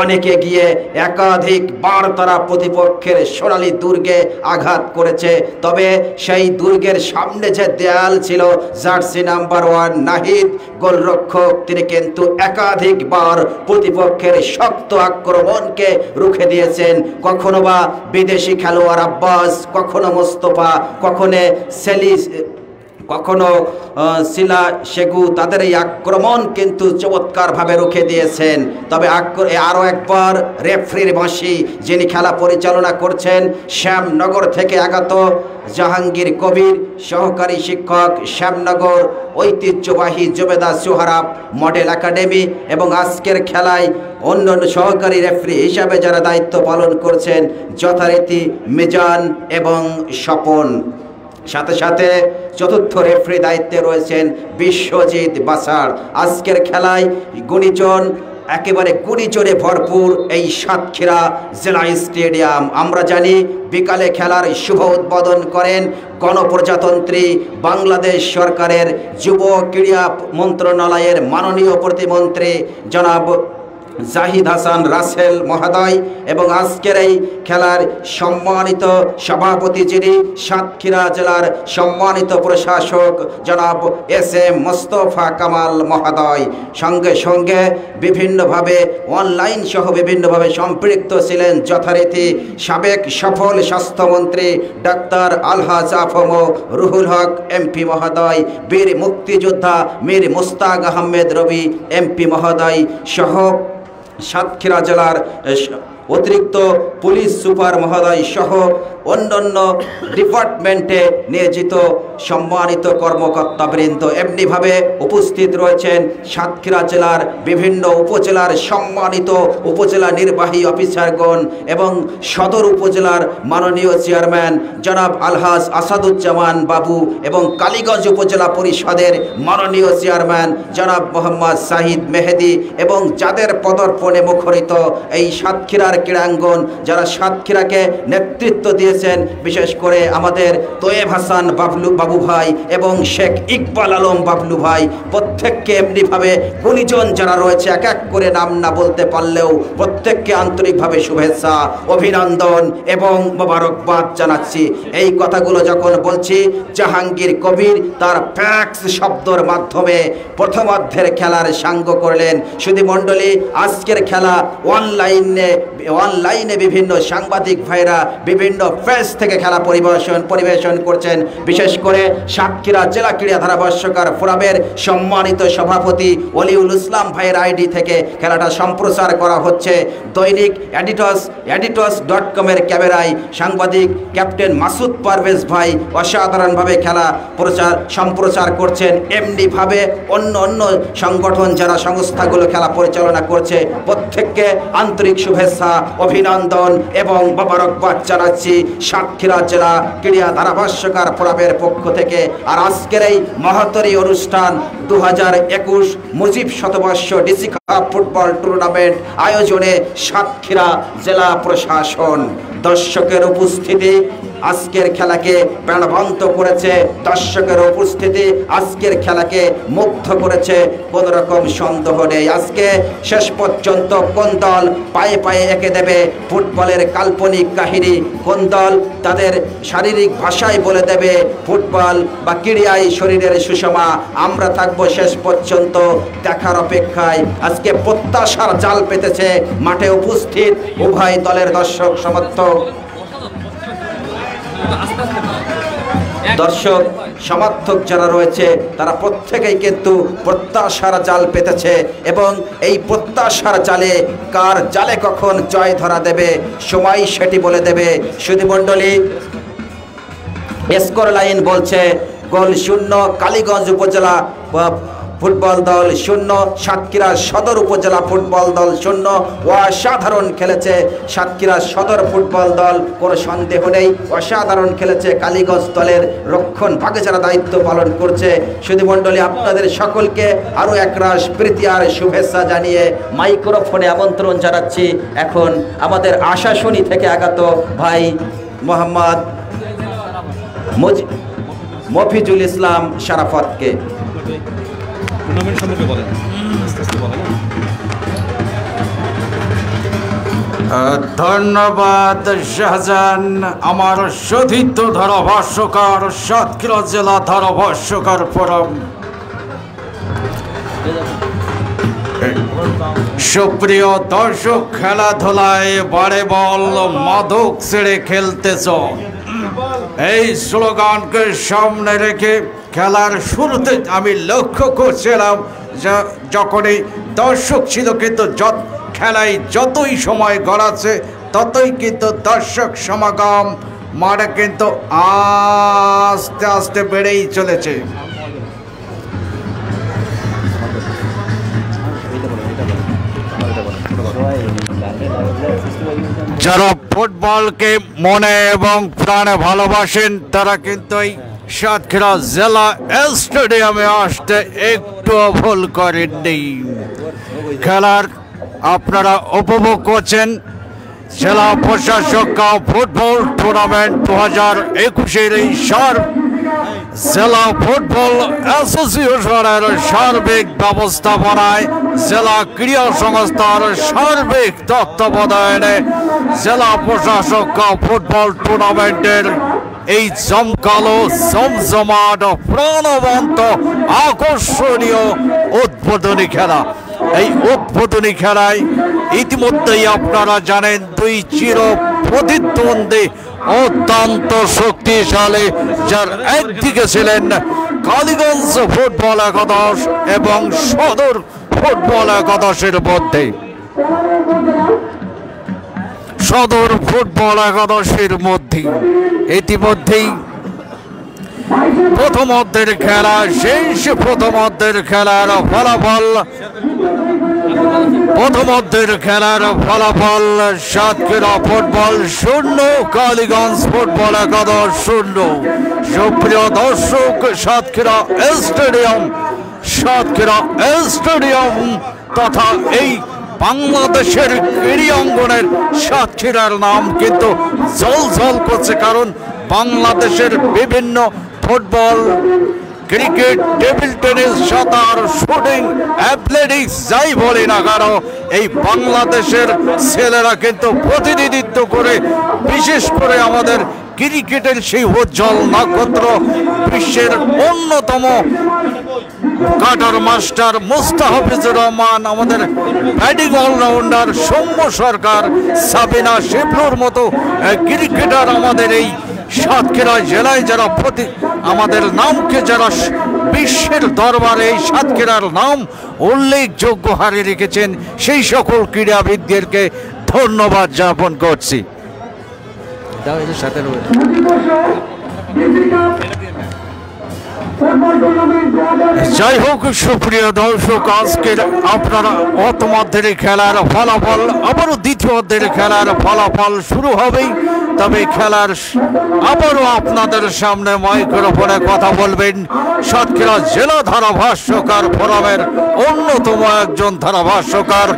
অনেকে গিয়ে একাধিকবার তারা প্রতিপক্ষের সোনালী দুর্গে আঘাত করেছে। তবে সেই দুর্গের সামনে যে দেয়াল ছিল, জার্সি নাম্বার 1 নাহিদ গোলরক্ষক, তিনি কিন্তু একাধিকবার প্রতিপক্ষের শক্ত আক্রমণকে রুখে দিয়েছেন। কখনো বা বিদেশি খেলোয়াড় আব্বাস, কখনো মোস্তফা, কখনো শিলা শেগু, তাদের এই আক্রমণ কিন্তু চমৎকারভাবে রুখে দিয়েছেন। তবে আরও একবার রেফারির বাঁশি, যিনি খেলা পরিচালনা করছেন শ্যামনগর থেকে আগত জাহাঙ্গীর কবির, সহকারী শিক্ষক শ্যামনগর ঐতিহ্যবাহী জুবেদা সুহারাব মডেল একাডেমি, এবং আজকের খেলায় অন্যান্য সহকারী রেফারি হিসাবে যারা দায়িত্ব পালন করছেন যথারীতি মিজান এবং স্বপন। সাথে সাথে চতুর্থ রেফারি দায়িত্বে রয়েছেন বিশ্বজিৎ বাসার। আজকের খেলায় একেবারে গুণীজনে ভরপুর এই সাতক্ষীরা জেলা স্টেডিয়াম। আমরা জানি বিকালে খেলার শুভ উদ্বোধন করেন গণপ্রজাতন্ত্রী বাংলাদেশ সরকারের যুব ক্রীড়া মন্ত্রণালয়ের মাননীয় প্রতিমন্ত্রী জনাব জাহিদ হাসান রাসেল মহোদয়, এবং আজকের এই খেলার সম্মানিত সভাপতি যিনি সাতক্ষীরা জেলার সম্মানিত প্রশাসক জনাব SM মোস্তফা কামাল মহোদয়। সঙ্গে সঙ্গে বিভিন্নভাবে অনলাইন সহ বিভিন্নভাবে সম্পৃক্ত ছিলেন যথারীতি সাবেক সফল স্বাস্থ্যমন্ত্রী ডাক্তার আলহাজ আফম রুহুল হক MP মহোদয়, বীর মুক্তিযোদ্ধা মীর মুস্তাক আহমেদ রবি MP মহোদয় সহ সাতক্ষীরা জেলার অতিরিক্ত পুলিশ সুপার মহোদয় সহ অন্যান্য ডিপার্টমেন্টে নিয়োজিত সম্মানিত কর্মকর্তাবৃন্দ। এমনিভাবে উপস্থিত রয়েছেন সাতক্ষীরা জেলার বিভিন্ন উপজেলার সম্মানিত উপজেলা নির্বাহী অফিসারগণ এবং সদর উপজেলার মাননীয় চেয়ারম্যান জনাব আলহাজ আসাদুজ্জামান বাবু এবং কালীগঞ্জ উপজেলা পরিষদের মাননীয় চেয়ারম্যান জনাব মোহাম্মদ সাহিদ মেহেদি, এবং যাদের পদার্পণে মুখরিত এই সাতক্ষীরার ক্রীড়াঙ্গন, যারা সাতক্ষীরাকে নেতৃত্ব দিয়েছেন, বিশেষ করে আমাদের তোয়েব হাসান বাবু ভাই এবং শেখ ইকবাল আলম বাবলু ভাই, প্রত্যেককে এমনিভাবে গুণীজন যারা রয়েছে এক এক করে নাম না বলতে পারলেও প্রত্যেককে আন্তরিকভাবে শুভেচ্ছা, অভিনন্দন এবং মোবারকবাদ জানাচ্ছি। এই কথাগুলো যখন বলছি, জাহাঙ্গীর কবির তার ফ্যাক্স শব্দর মাধ্যমে প্রথমার্ধের খেলার সাঙ্গ করলেন। সুধী মণ্ডলী, আজকের খেলা অনলাইনে বিভিন্ন সাংবাদিক ভাইরা বিভিন্ন ফেস থেকে খেলা পরিবেশন করছেন। বিশেষ করে সাতক্ষীরা জেলা ক্রীড়া ধারাভাষ্যকার ফোরামের সম্মানিত সভাপতি ওলিউল ইসলাম ভাইয়ের আইডি থেকে খেলাটা সম্প্রচার করা হচ্ছে। দৈনিক editors.com-এর ক্যামেরায় সাংবাদিক ক্যাপ্টেন মাসুদ পারভেজ ভাই অসাধারণভাবে খেলা সম্প্রচার করছেন। এমনিভাবে অন্য সংগঠন যারা সংস্থাগুলো খেলা পরিচালনা করছে প্রত্যেককে আন্তরিক শুভেচ্ছা, অভিনন্দন এবং মোবারকবাদ জানাচ্ছি সাতক্ষীরা জেলা ক্রীড়া ধারাভাষ্যকার ফোরামের পক্ষ থেকে। আর আজকের এই মহোত্তরী অনুষ্ঠান 2021 মুজিব শতবর্ষ ডিসি কাপ ফুটবল টুর্নামেন্ট আয়োজনে সাতক্ষীরা জেলা প্রশাসন, দর্শকের উপস্থিতি আজকের খেলাকে প্রাণবন্ত করেছে, দর্শকের উপস্থিতি আজকের খেলাকে মুগ্ধ করেছে, কোনো রকম সন্দেহ নেই। আজকে শেষ পর্যন্ত কোন দল পায়ে পায়ে এঁকে দেবে ফুটবলের কাল্পনিক কাহিনী, কোন দল তাদের শারীরিক ভাষায় বলে দেবে ফুটবল বা ক্রীড়ায় শরীরের সুষমা, আমরা থাকবো শেষ পর্যন্ত দেখার অপেক্ষায়। আজকে প্রত্যাশার জাল পেতেছে মাঠে উপস্থিত উভয় দলের দর্শক সমর্থক যারা রয়েছে তারা প্রত্যেকেই কিন্তু প্রত্যাশার জাল পেতেছে, এবং এই প্রত্যাশার জালে কার জালে কখন জয় ধরা দেবে সময় সেটি বলে দেবে। সুধী মণ্ডলী, স্কোর লাইন বলছে গোল শূন্য কালীগঞ্জ উপজেলা ফুটবল দল 0, সাতক্ষীরা সদর উপজেলা ফুটবল দল 0। অসাধারণ খেলেছে সাতক্ষীরা সদর ফুটবল দল, কোনো সন্দেহ নেই অসাধারণ খেলেছে। কালীগঞ্জ দলের রক্ষণ ভাগে যারা দায়িত্ব পালন করছে, সুধীমণ্ডলী আপনাদের সকলকে আরও একরাশ প্রীতি আর শুভেচ্ছা জানিয়ে মাইক্রোফোনে আমন্ত্রণ জানাচ্ছি এখন আমাদের আশাশুনি থেকে আগত ভাই মোহাম্মদ মফিজুল ইসলাম শারাফতকে। ধন্যবাদ শাহজাহান। আমার সতীর্থ ধারাভাষ্যকার, সাতক্ষীরা জেলা ধারাভাষ্যকার ফোরাম। সুপ্রিয় দর্শক, খেলাধুলায় বারে বল মাদক ছেড়ে খেলতেছ, এই স্লোগানকে সামনে রেখে খেলার শুরুতে আমি লক্ষ্য করছিলাম যখনই দর্শক ছিল, কিন্তু খেলায় যতই সময় গড়াচ্ছে ততই কিন্তু দর্শক সমাগম মাঠে কিন্তু আস্তে আস্তে বেড়েই চলেছে। যারা ফুটবলকে মনে এবং প্রাণে ভালোবাসেন তারা কিন্তু এই সাতক্ষীরা জেলা স্টেডিয়ামে আসতে একটু ভুল করেননি। খেলার আপনারা উপভোগ করছেন জেলা প্রশাসক ফুটবল টুর্নামেন্ট 2021-এর এই জেলা ফুটবল অ্যাসোসিয়েশনের সার্বিক ব্যবস্থাপনায়, জেলা ক্রীড়া সংস্থার সার্বিক তত্ত্বাবধানে জেলা প্রশাসক ফুটবল টুর্নামেন্টের এই জমকালো জমজমাট প্রাণবন্ত আকর্ষণীয় উদ্বোধনী খেলা। এই উদ্বোধনী খেলায় ইতিমধ্যেই আপনারা জানেন দুই চির প্রতিদ্বন্দ্বী অত্যন্ত শক্তিশালী, যার একদিকে ছিলেন কালীগঞ্জ ফুটবল একাদশ এবং সদর ফুটবল একাদশের মধ্যে সদর ফুটবল একাদশের মধ্যে ইতিমধ্যেই প্রথমার্ধের খেলা শেষ। প্রথমার্ধের খেলার ফলাফল সাতক্ষীরা ফুটবল 0, কালীগঞ্জ ফুটবল একাদশ 0। সুপ্রিয় দর্শক, সাতক্ষীরা স্টেডিয়াম তথা এই বাংলাদেশের ক্রীড়াঙ্গনের সাতক্ষীরার নাম কিন্তু ঝলঝল করছে, কারণ বাংলাদেশের বিভিন্ন ফুটবল, ক্রিকেট, টেবিল টেনিস, সাঁতার, শুটিং, অ্যাথলেটিক্স যাই বলি না কেন, এই বাংলাদেশের ছেলেরা কিন্তু প্রতিনিধিত্ব করে, বিশেষ করে আমাদের ক্রিকেটের সেই উজ্জ্বল নক্ষত্র, বিশ্বের অন্যতম কাটার মাস্টার মুস্তাফিজুর রহমান, আমাদের ব্যাটিং অলরাউন্ডার সৌম্য সরকার, সাবিনা শিবলুর মতো ক্রিকেটার আমাদের এই সাতক্ষীরা জেলায় যারা আমাদের নামকে যারা বিশ্বের দরবারে এই সাতক্ষীরার নাম উল্লেখযোগ্য হারে রেখেছেন, সেই সকল ক্রীড়াবিদদেরকে ধন্যবাদ জ্ঞাপন করছি। যাই হোক, সুপ্রিয় দর্শক, আজকের আপনারা প্রথমার্ধের খেলার ফলাফল, আবারও দ্বিতীয় অর্ধের খেলার ফলাফল শুরু হবেই। তবে খেলার আবারও আপনাদের সামনে মাইক্রোফোনে কথা বলবেন সাতক্ষীরা জেলা ধারাভাষ্যকার ফোরামের অন্যতম একজন ধারাভাষ্যকার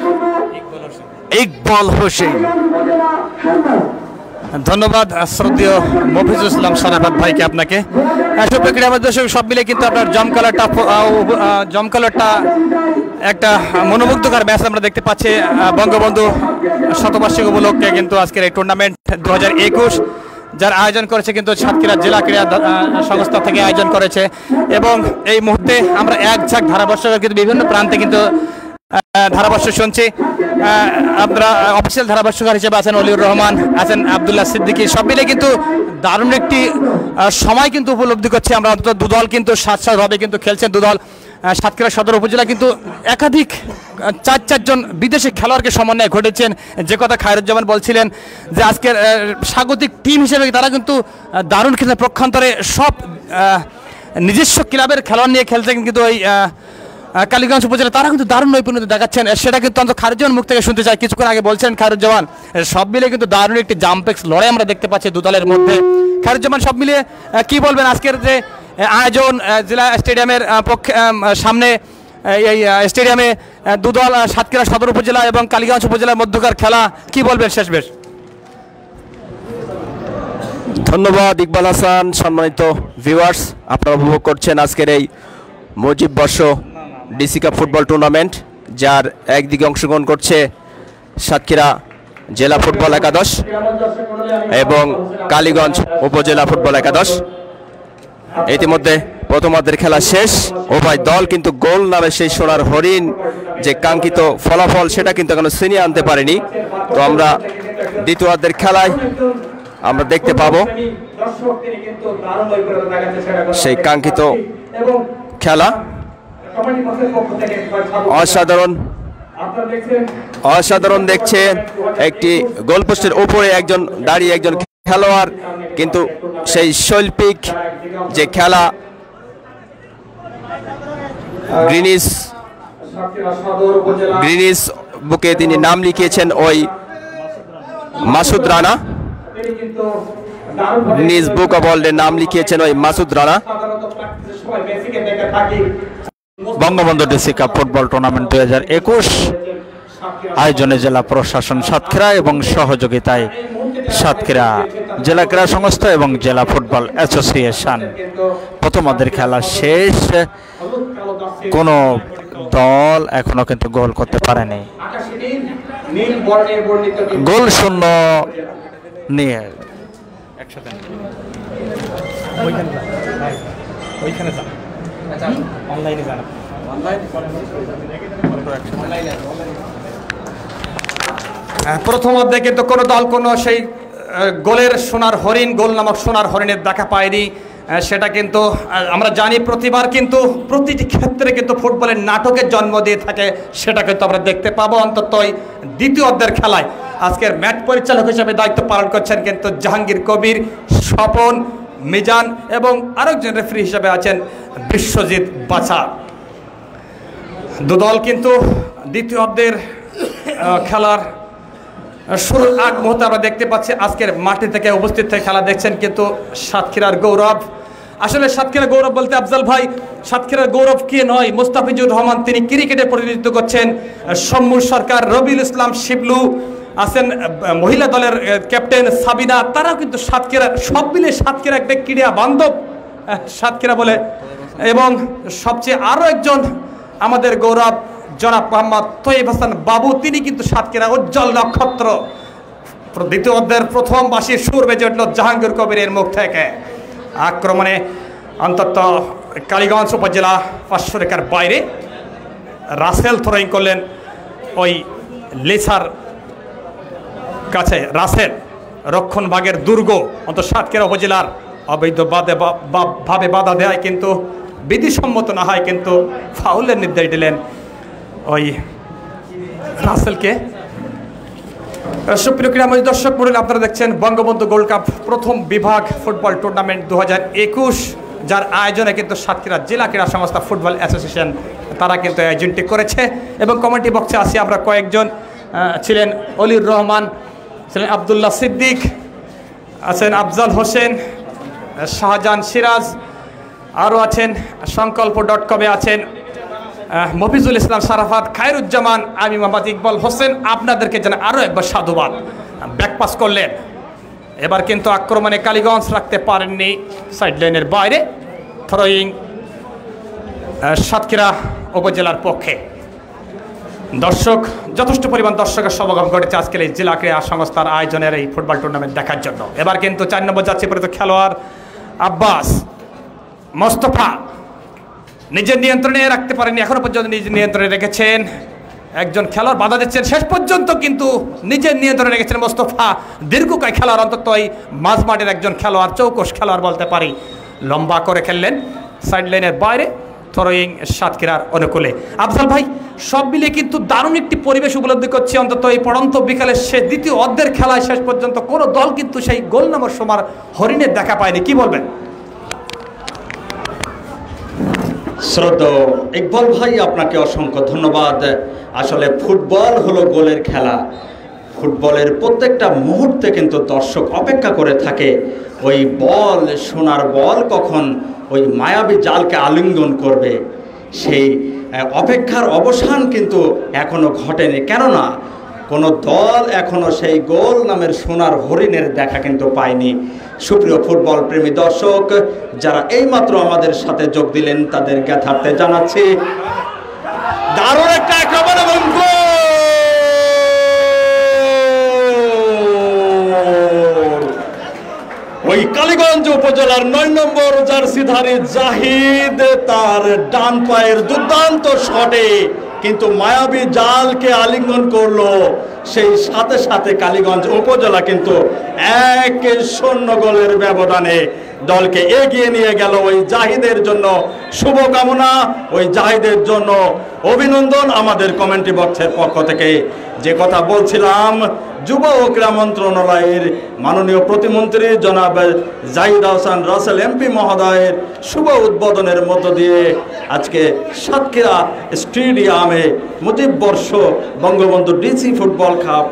ইকবাল হোসেন। ধন্যবাদ শ্রদ্ধেয় মফিজুল ইসলাম শারাফত ভাইকে। আপনাকে দর্শক সব মিলে কিন্তু আপনার জমকালোটা একটা মনোমুগ্ধকর ম্যাচ আমরা দেখতে পাচ্ছি। বঙ্গবন্ধু শতবার্ষিকী উপলক্ষে কিন্তু আজকের এই টুর্নামেন্ট 2021 যার আয়োজন করেছে কিন্তু সাতক্ষীরা জেলা ক্রীড়া সংস্থা থেকে আয়োজন করেছে, এবং এই মুহূর্তে আমরা এক ঝাঁক ধারাভাষ্যকার কিন্তু বিভিন্ন প্রান্তে কিন্তু ধারাভাষ্য শুনছি। আপনারা অফিসিয়াল ধারাভাষ্যকার হিসেবে আছেন অলিউর রহমান, আছেন আবদুল্লাহ সিদ্দিকী, সব মিলে কিন্তু দারুণ একটি সময় কিন্তু উপলব্ধি করছি আমরা। অন্তত দুদল কিন্তু সাতভাবে কিন্তু খেলছেন দুদল। সাতক্ষীরা সদর উপজেলা কিন্তু একাধিক চারজন বিদেশি খেলোয়াড়কে সমন্বয় ঘটেছেন, যে কথা খায়রুজ্জামান বলছিলেন যে আজকের স্বাগতিক টিম হিসেবে তারা কিন্তু দারুণ খেলছেন। পক্ষান্তরে সব নিজস্ব ক্লাবের খেলোয়াড় নিয়ে খেলছেন কিন্তু ওই কালীগঞ্জ উপজেলা, তারা কিন্তু দারুণ নৈপুণ্য দেখাচ্ছেন। সেটা কিন্তু অন্তত খায়রুজ্জামান মুখ থেকে শুনতে চাই। কিছুক্ষণ আগে বলছেন খায়রুজ্জামান, সব মিলে কিন্তু দারুণ একটি জাম্পেক্স লড়াই আমরা দেখতে পাচ্ছি দু দলের মধ্যে। খায়রুজ্জামান, সব মিলিয়ে কি বলবেন আজকের যে আয়োজন জেলা স্টেডিয়ামের পক্ষে সামনে, এই স্টেডিয়ামে দুদল সাতক্ষীরা সদর উপজেলা এবং কালীগঞ্জ উপজেলার মধ্যকার খেলা, কি বলবেন শেষ বেশ? ধন্যবাদ ইকবাল হাসান। সম্মানিত ভিউয়ার্স, আপনারা উপভোগ করছেন আজকের এই মুজিব বর্ষ ডিসি কাপ ফুটবল টুর্নামেন্ট, যার একদিকে অংশগ্রহণ করছে সাতক্ষীরা জেলা ফুটবল একাদশ এবং কালীগঞ্জ উপজেলা ফুটবল একাদশ। ইতিমধ্যে প্রথমার্ধের খেলা শেষ। উভয় দল কিন্তু গোল নামে সেই সোনার হরিণ যে কাঙ্ক্ষিত ফলাফল সেটা কিন্তু এখনো ছিনিয়ে আনতে পারেনি। তো আমরা দ্বিতীয়ার্ধের খেলায় আমরা দেখতে পাবো সেই কাঙ্ক্ষিত খেলা। অসাধারণ দেখছে একটি গোলপোস্টের উপরে একজন দাঁড়িয়ে একজন খেলোয়াড়, কিন্তু সেই শৈল্পিক যে খেলা, গ্রিনিস বুকে তিনি নাম লিখিয়েছেন ওই Masud Rana, Greenidge book of ওয়ার্ল্ডের নাম লিখিয়েছেন ওই Masud Rana. Bangabandhu DC cup football tournament 2021 আয়োজনে জেলা প্রশাসন সাতক্ষীরা এবং সহযোগিতায় সাতক্ষীরা জেলা ক্রীড়া সংস্থা এবং জেলা ফুটবল অ্যাসোসিয়েশন। প্রথমার্ধের খেলা শেষ, কোনো দল এখনো কিন্তু গোল করতে পারেনি। গোল শূন্য নিয়ে প্রথমার্ধে কিন্তু কোনো দল কোনো সেই গোলের সোনার হরিণ, গোল নামক সোনার হরিণের দেখা পায়নি। সেটা কিন্তু আমরা জানি প্রতিবার কিন্তু প্রতিটি ক্ষেত্রে কিন্তু ফুটবলের নাটকের জন্ম দিয়ে থাকে, সেটা কিন্তু আমরা দেখতে পাবো অন্তত দ্বিতীয় অর্ধের খেলায়। আজকের ম্যাচ পরিচালক হিসেবে দায়িত্ব পালন করছেন কিন্তু জাহাঙ্গীর কবির, স্বপন, মিজান এবং আরেকজন রেফারি হিসেবে আছেন বিশ্বজিৎ বাছা। দুদল কিন্তু দ্বিতীয় অর্ধের খেলার শুরুর আগ মুহূর্তে আমরা দেখতে পাচ্ছি আজকের মাঠে থেকে উপস্থিত থেকে খেলা দেখছেন কিন্তু সাতক্ষীরার গৌরব। আসলে সাতক্ষীরা গৌরব বলতে আফজাল ভাই, সাতক্ষীরার গৌরব কে নয়, মোস্তাফিজুর রহমান, তিনি ক্রিকেটে প্রতিনিধিত্ব করছেন। সম্মুর সরকার, রবিউল ইসলাম শিবলু আছেন, মহিলা দলের ক্যাপ্টেন সাবিনা, তারাও কিন্তু সাতক্ষীরা, সব মিলে সাতক্ষীরা একটা ক্রীড়া বান্ধব সাতক্ষীরা বলে। এবং সবচেয়ে আরও একজন আমাদের গৌরব জনাব মোহাম্মদ তৈয়ব হাসান বাবু, তিনি কিন্তু সাতক্ষীরা উজ্জ্বল নক্ষত্র। দ্বিতীয় অর্ধের প্রথম বাঁশির সুর বেজে উঠল জাহাঙ্গীর কবিরের মুখ থেকে। আক্রমণে অন্তত কালীগঞ্জ উপজেলা 500 রেখার বাইরে রাসেল থ্রোয়িং করলেন ওই লেসার কাছে। রাসেল রক্ষণ ভাগের দুর্গ অন্তত সাতক্ষীরা উপজেলার অবৈধভাবে বাধা দেয়, কিন্তু বিধিসম্মত না হয় কিন্তু ফাউলের নির্দেশ দিলেন ওই রাসেলকে। সুপ্রিয় ক্রীড়া দর্শক মণ্ডলী, আপনারা দেখছেন বঙ্গবন্ধু গোল্ড কাপ প্রথম বিভাগ ফুটবল টুর্নামেন্ট 2021, যার আয়োজনে কিন্তু সাতক্ষীরা জেলা ক্রীড়া সংস্থা ফুটবল অ্যাসোসিয়েশন তারা কিন্তু আয়োজনটি করেছে। এবং কমিটি বক্সে আসি আমরা কয়েকজন, ছিলেন অলির রহমান, ছিলেন আবদুল্লাহ সিদ্দিক, আছেন আফজাল হোসেন, শাহজাহান সিরাজ, আরও আছেন সংকল্প.com-এ আছেন মফিজুল ইসলাম সারাফাত, খায়রুজ্জামান, আমি মোহাম্মদ ইকবাল হোসেন। আপনাদেরকে যেন আরও একবার সাধুবাদ, ব্যাকপাস করলেন। এবার কিন্তু আক্রমণে কালীগঞ্জ রাখতে পারেননি, সাইড লাইনের বাইরে থ্রোয়িং সাতক্ষীরা উপজেলার পক্ষে। দর্শক, যথেষ্ট পরিমাণ দর্শকের সমাগম ঘটেছে আজকের এই জেলা ক্রীড়া সংস্থার আয়োজনের এই ফুটবল টুর্নামেন্ট দেখার জন্য। এবার কিন্তু 4 নম্বর যাচ্ছে পরিচিত খেলোয়াড় আব্বাস মোস্তফা, নিজের নিয়ন্ত্রণে রাখতে পারেনি, এখনো পর্যন্ত নিজের নিয়ন্ত্রণে রেখেছেন। একজন খেলোয়াড় বাধা দিচ্ছেন, শেষ পর্যন্ত কিন্তু নিজের নিয়ন্ত্রণে রেখেছেন মোস্তফা। দীর্ঘকায় খেলোয়াড়, অন্তত এই মাঝমাঠের একজন খেলোয়াড়, চৌকস খেলোয়াড় বলতে পারি, লম্বা করে খেললেন সাইড লাইনের বাইরে, থ্রোয়িং সাতক্ষীরার অনুকূলে। আফজাল ভাই, সব মিলিয়ে কিন্তু দারুণ একটি পরিবেশ উপলব্ধি করছে অন্তত এই পড়ন্ত বিকালের শেষ দ্বিতীয় অর্ধের খেলায়। শেষ পর্যন্ত কোনো দল কিন্তু সেই গোল নামের সময় হরিণের দেখা পায়নি, কি বলবেন? শ্রদ্ধেয় ইকবাল ভাই, আপনাকে অসংখ্য ধন্যবাদ। আসলে ফুটবল হলো গোলের খেলা। ফুটবলের প্রত্যেকটা মুহূর্তে কিন্তু দর্শক অপেক্ষা করে থাকে ওই বল, সোনার বল কখন ওই মায়াবী জালকে আলিঙ্গন করবে। সেই অপেক্ষার অবসান কিন্তু এখনো ঘটেনি, কেননা কোনো দল এখনো সেই গোল নামের সোনার হরিণের দেখা কিন্তু পায়নি। সুপ্রিয় ফুটবল প্রেমী দর্শক, যারা এইমাত্র আমাদের সাথে যোগ দিলেন তাদের জ্ঞাতার্থে জানাচ্ছি দারুণ একটা আক্রমণ এবং ওই কালীগঞ্জ উপজেলার 9 নম্বর জার্সিধারী জাহিদ তার ডান পায়ের দুর্দান্ত শটে কিন্তু মায়াবী জালকে আলিঙ্গন করলো। সেই সাথে সাথে কালীগঞ্জ উপজেলা কিন্তু 1-0 গোলের ব্যবধানে দলকে এগিয়ে নিয়ে গেল। ওই জাহিদের জন্য শুভকামনা, ওই জাহিদের জন্য অভিনন্দন আমাদের কমেন্ট্রি বক্সের পক্ষ থেকে। যে কথা বলছিলাম, যুব ও ক্রীড়া মন্ত্রণালয়ের মাননীয় প্রতিমন্ত্রী জনাব জাহিদ হাসান রাসেল এমপি মহোদয়ের শুভ উদ্বোধনের মধ্য দিয়ে আজকে সাতক্ষীরা স্টেডিয়ামে মুজিব বর্ষ Bangabandhu DC football cup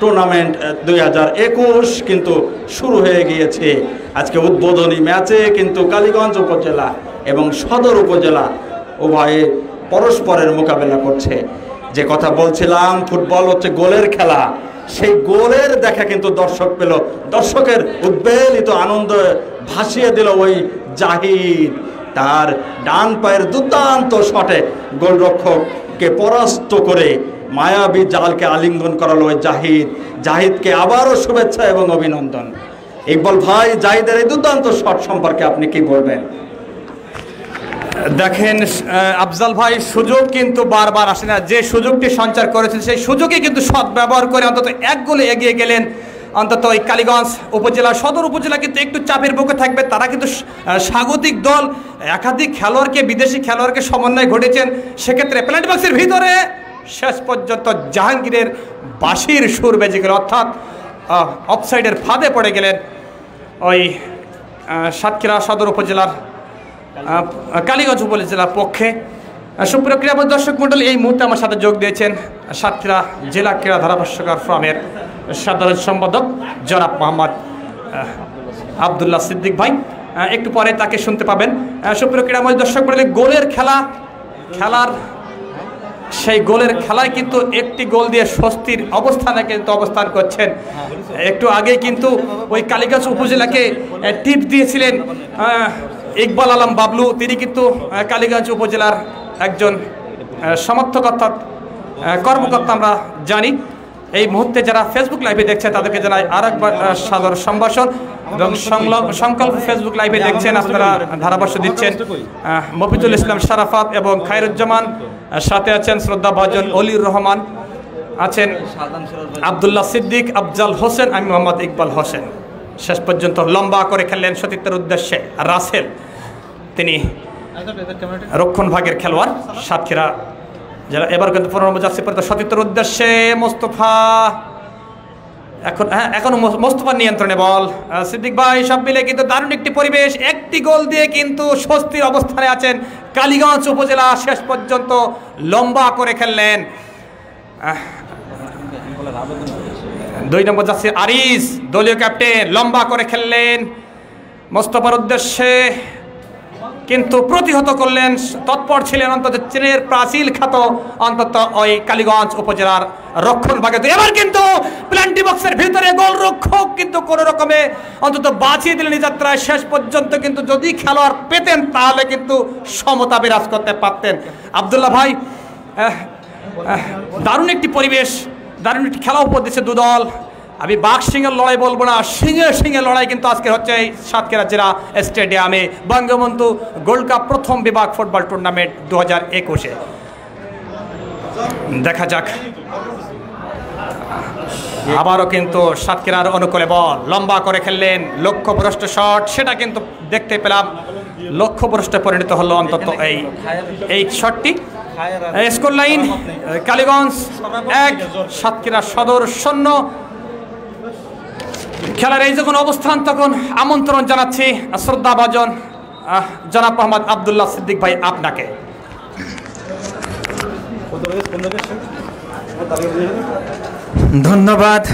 tournament 2021 কিন্তু শুরু হয়ে গিয়েছে। আজকে উদ্বোধনী ম্যাচে কিন্তু কালীগঞ্জ উপজেলা এবং সদর উপজেলা উভয়ে পরস্পরের মোকাবেলা করছে। যে কথা বলছিলাম, ফুটবল হচ্ছে গোলের খেলা। সেই গোলের দেখা কিন্তু দর্শক পেল, দর্শকের উদ্বেলিত আনন্দ ভাসিয়ে দিল ওই জাহিদ। তার ডান পায়ের দুর্দান্ত শটে গোলরক্ষককে পরাস্ত করে মায়াবী জালকে আলিঙ্গন করালো ওই জাহিদ। জাহিদকে আবারও শুভেচ্ছা এবং অভিনন্দন। ইকবাল ভাই, জাহিদের এই দুর্দান্ত শট সম্পর্কে আপনি কি বলবেন? দেখেন আফজাল ভাই, সুযোগ কিন্তু বারবার আসে না। যে সুযোগটি সঞ্চার করেছেন সেই সুযোগে কিন্তু সৎ ব্যবহার করে অন্তত 1 গোলে এগিয়ে গেলেন। অন্তত এই কালীগঞ্জ উপজেলা, সদর উপজেলা কিন্তু একটু চাপের বুকে থাকবে। তারা কিন্তু স্বাগতিক দল, একাধিক খেলোয়াড়কে, বিদেশি খেলোয়াড়কে সমন্বয় ঘটেছেন। সেক্ষেত্রে পেনাল্টি বক্সের ভিতরে শেষ পর্যন্ত জাহাঙ্গীরের বাঁশির সুর বেজে গেল, অর্থাৎ অফসাইডের ফাঁদে পড়ে গেলেন ওই সাতক্ষীরা সদর উপজেলার কালীগঞ্জ উপজেলার পক্ষে। সুপ্রিয় ক্রীড়া দর্শক মণ্ডলী, এই মুহূর্তে আমার সাথে যোগ দিয়েছেন সাতক্ষীরা জেলা ক্রীড়া ধারাভাষ্যকার ফোরামের সাধারণ সম্পাদক জনাব মোহাম্মদ আবদুল্লাহ সিদ্দিক ভাই। একটু পরে তাকে শুনতে পাবেন। সুপ্রিয় ক্রীড়া দর্শক মণ্ডলী, গোলের খেলার সেই গোলের খেলায় কিন্তু একটি গোল দিয়ে স্বস্তির অবস্থানে কিন্তু অবস্থান করছেন। একটু আগে কিন্তু ওই কালীগঞ্জ উপজেলাকে টিপ দিয়েছিলেন ইকবাল আলম বাবলু। তিনি কিন্তু কালীগঞ্জ উপজেলার একজন সমর্থক অর্থাৎ কর্মকর্তা আমরা জানি। এই মুহূর্তে যারা ফেসবুক লাইভে দেখছে তাদেরকে জানাই আরেকবার সাদর সম্ভাষণ এবং সংকল্প ফেসবুক লাইভে দেখছেন, আপনারা ধারাভাষ্য দিচ্ছেন মফিজুল ইসলাম শারাফাত এবং খায়রুজ্জামান, সাথে আছেন শ্রদ্ধাভাজন অলিউর রহমান, আছেন আবদুল্লাহ সিদ্দিক, আফজাল হোসেন, আমি মোহাম্মদ ইকবাল হোসেন। শেষ পর্যন্ত লম্বা করে খেললেন সতীর্থের উদ্দেশ্যে রাসেল, তিনি রক্ষণ ভাগের খেলোয়াড় সাতক্ষীরা যারা। এবার কিন্তু 15 নম্বর জার্সি পরে সতীর্থের উদ্দেশ্যে মোস্তফা, এখন মোস্তফার নিয়ন্ত্রণে বল। সিদ্দিক ভাই, সব মিলে কিন্তু দারুণ একটি পরিবেশ, একটি গোল দিয়ে কিন্তু স্বস্তির অবস্থানে আছেন কালীগঞ্জ উপজেলা। শেষ পর্যন্ত লম্বা করে খেললেন 2 নম্বর জার্সি আরিস, দলীয় ক্যাপ্টেন, লম্বা করে খেললেন মোস্তফার উদ্দেশ্যে, কিন্তু প্রতিহত করলেন, তৎপর ছিলেন অন্তত চীনের প্রাচীল খ্যাত অন্তত ওই কালীগঞ্জ উপজেলার রক্ষণ ভাগে। এবার কিন্তু পেনাল্টি বক্সের ভিতরে গোলরক্ষক কিন্তু কোনো রকমে অন্তত বাঁচিয়ে দিলেন এই যাত্রায়। শেষ পর্যন্ত কিন্তু যদি খেলোয়াড় পেতেন তাহলে কিন্তু সমতা বিরাজ করতে পারতেন। আবদুল্লাহ ভাই, দারুণ একটি পরিবেশ, দারুণ একটি খেলা উপর দিচ্ছে দুদল। আমি বাঘ সিংহের লড়াই বলবো না, সিংহের লড়াই কিন্তু আজকে হচ্ছে এই সাতক্ষীরা জেলা স্টেডিয়ামে বঙ্গবন্ধু গোল্ড কাপ প্রথম বিভাগ ফুটবল টুর্নামেন্ট 2021-এ। দেখা যাক, আবারও কিন্তু সাতক্ষীরার অনুকূলে বল, লম্বা করে খেললেন, লক্ষ্যভ্রষ্ট শট, সেটা কিন্তু দেখতে পেলাম লক্ষ্যভ্রষ্টে পরিণত হলো অন্তত এই শটটি। স্কোর লাইন কালীগঞ্জ 1, সাতক্ষীরা সদর 0। খেলার এই যখন অবস্থান তখন আমন্ত্রণ জানাচ্ছি শ্রদ্ধাভাজন জনাব মোহাম্মদ আবদুল্লাহ সিদ্দিক ভাই আপনাকে। ধন্যবাদ।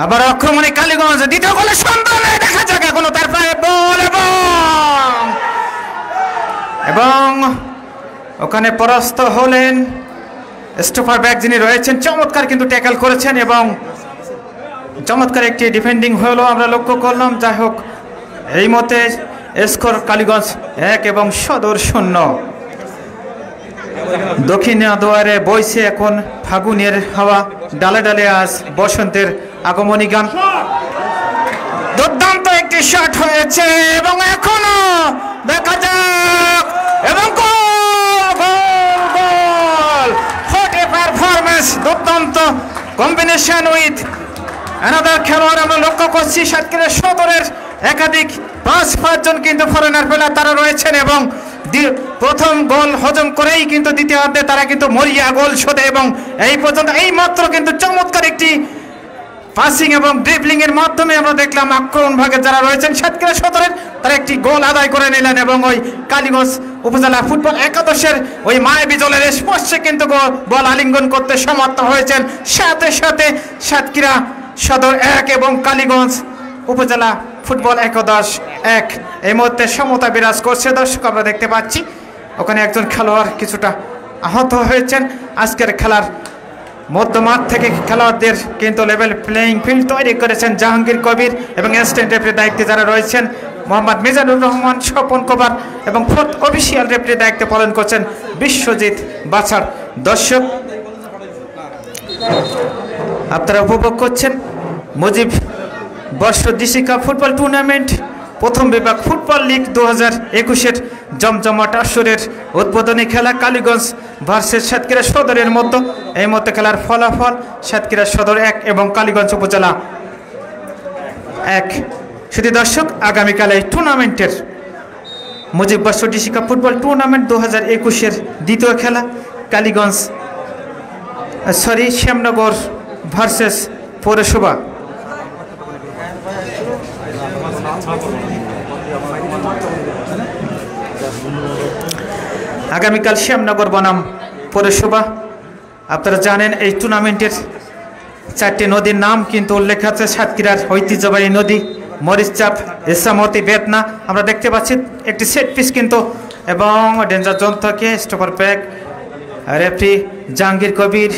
আবার আক্রমণে কালীগঞ্জ, দ্বিতীয় গোলের সন্ধানে দেখা যাক এখনো তার পায়ে বল এবং ওখানে পরাস্ত হলেন স্টোফার ব্যাগ যিনি রয়েছেন, চমৎকার কিন্তু ট্যাকল করেছেন এবং চমৎকার একটি ডিফেন্ডিং হলো আমরা লক্ষ্য করলাম। যাই হোক, এই মতে স্কোর কালীগঞ্জ 1 এবং সদর 0। দক্ষিণ দুয়ারে বইছে এখন ফাগুনের হাওয়া, ডালে ডালে আজ বসন্তের আগমনী গান। দুর্দান্ত একটি শট হয়েছে এবং এখনো দেখা যাক এবং গোল। What a performance! দুর্দান্ত কম্বিনেশন উইথ অ্যানাদার খেলোয়াড় আমরা লক্ষ্য করছি। সাতক্ষীরা সদরের একাধিক 5 জন কিন্তু ফরেনার প্লেয়ার তারা রয়েছেন এবং প্রথম গোল হজম করেই কিন্তু দ্বিতীয়ার্ধে তারা কিন্তু মরিয়া গোল শোধে এবং এই পর্যন্ত এই মাত্র কিন্তু চমৎকার একটি পাসিং এবং ড্রিবলিং এর মাধ্যমে আমরা দেখলাম আক্রমণ ভাগে যারা রয়েছেন সাতক্ষীরা সদরের তারা একটি গোল আদায় করে নিলেন এবং ওই কালীগঞ্জ উপজেলা ফুটবল একাদশের ওই মায়াবী জলের স্পর্শে কিন্তু বল আলিঙ্গন করতে সমর্থ হয়েছেন। সাথে সাথে সাতক্ষীরা সদর 1 এবং কালীগঞ্জ উপজেলা ফুটবল একাদশ 1। এই মুহূর্তে সমতা বিরাজ করছে। দর্শক আমরা দেখতে পাচ্ছি ওখানে একজন খেলোয়াড় কিছুটা আহত হয়েছেন। আজকের খেলার মধ্যমাঠ থেকে খেলোয়াড়দের কিন্তু লেভেল প্লেয়িং ফিল্ড তৈরি করেছেন জাহাঙ্গীর কবির এবং অ্যাসিস্ট্যান্ট রেফারির দায়িত্বে যারা রয়েছেন মোহাম্মদ মিজানুর রহমান, স্বপন কুমার এবং ফোর্থ অফিসিয়াল রেফারির দায়িত্ব পালন করছেন বিশ্বজিৎ বাছার। দর্শক আপনারা উপভোগ করছেন মুজিব বর্ষ ডিসি কাপ ফুটবল টুর্নামেন্ট প্রথম বিভাগ ফুটবল লিগ 2021-এর জমজমাট আসরের উদ্বোধনী খেলা কালীগঞ্জ ভার্সেস সাতক্ষীরা সদরের মধ্যে। এই মধ্যে খেলার ফলাফল সাতক্ষীরা সদর 1 এবং কালীগঞ্জ উপজেলা 1। শুধু দর্শক আগামীকাল এই টুর্নামেন্টের মুজিব বর্ষ ডিসি কাপ ফুটবল টুর্নামেন্ট 2021-এর দ্বিতীয় খেলা কালীগঞ্জ শ্যামনগর ভার্সেস পৌরসভা। আগামীকাল শ্যামনগর বনাম পৌরসভা। আপনারা জানেন এই টুর্নামেন্টের 4টি নদীর নাম কিন্তু উল্লেখ আছে। সাতক্ষীরার ঐতিহ্যবাহী নদী মরিচচাপ, ইসামতি, বেতনা। আমরা দেখতে পাচ্ছি একটি সেট পিস কিন্তু এবং ডেঞ্জার জোন থেকে stopper back referee Jahangir Kabir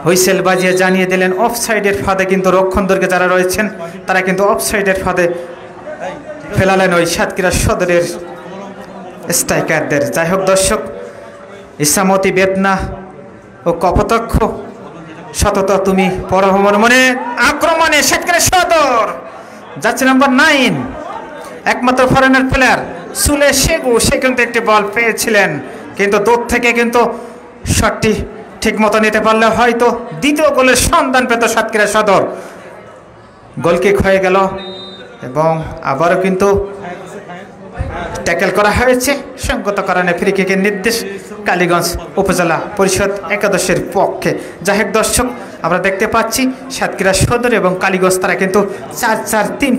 whistle বাজিয়ে জানিয়ে দিলেন অফ সাইডের ফাঁদে কিন্তু রক্ষণদর্গে যারা রয়েছেন তারা কিন্তু অফ সাইডের ফাঁদে ফেলালেন ওই সাতক্ষীরা সদরের স্ট্রাইকারদের। যাই হোক দর্শক, ইসামতি, বেদনা ও কপোতাক্ষ সতত তুমি পরভ্রমণ মনে আক্রমণে সাতক্ষীরা সদর যাচ্ছে নাম্বার 9 একমাত্র ফরেনার প্লেয়ার সুলে শেগু। সে কিন্তু একটি বল পেয়েছিলেন কিন্তু দূর থেকে কিন্তু শটটি ঠিক মতো নিতে পারলে হয়তো দ্বিতীয় গোলের সন্ধান পেত সাতক্ষীরা সদর। গোলকিক হয়ে গেল এবং আবারও কিন্তু ট্যাকেল করা হয়েছে সঙ্গত কারণে ফ্রি কিকের নির্দেশ কালীগঞ্জ উপজেলা পরিষদ একাদশের পক্ষে। যাই হোক দর্শক, আমরা দেখতে পাচ্ছি সাতক্ষীরা সদর এবং কালীগঞ্জ তারা কিন্তু 4-4-3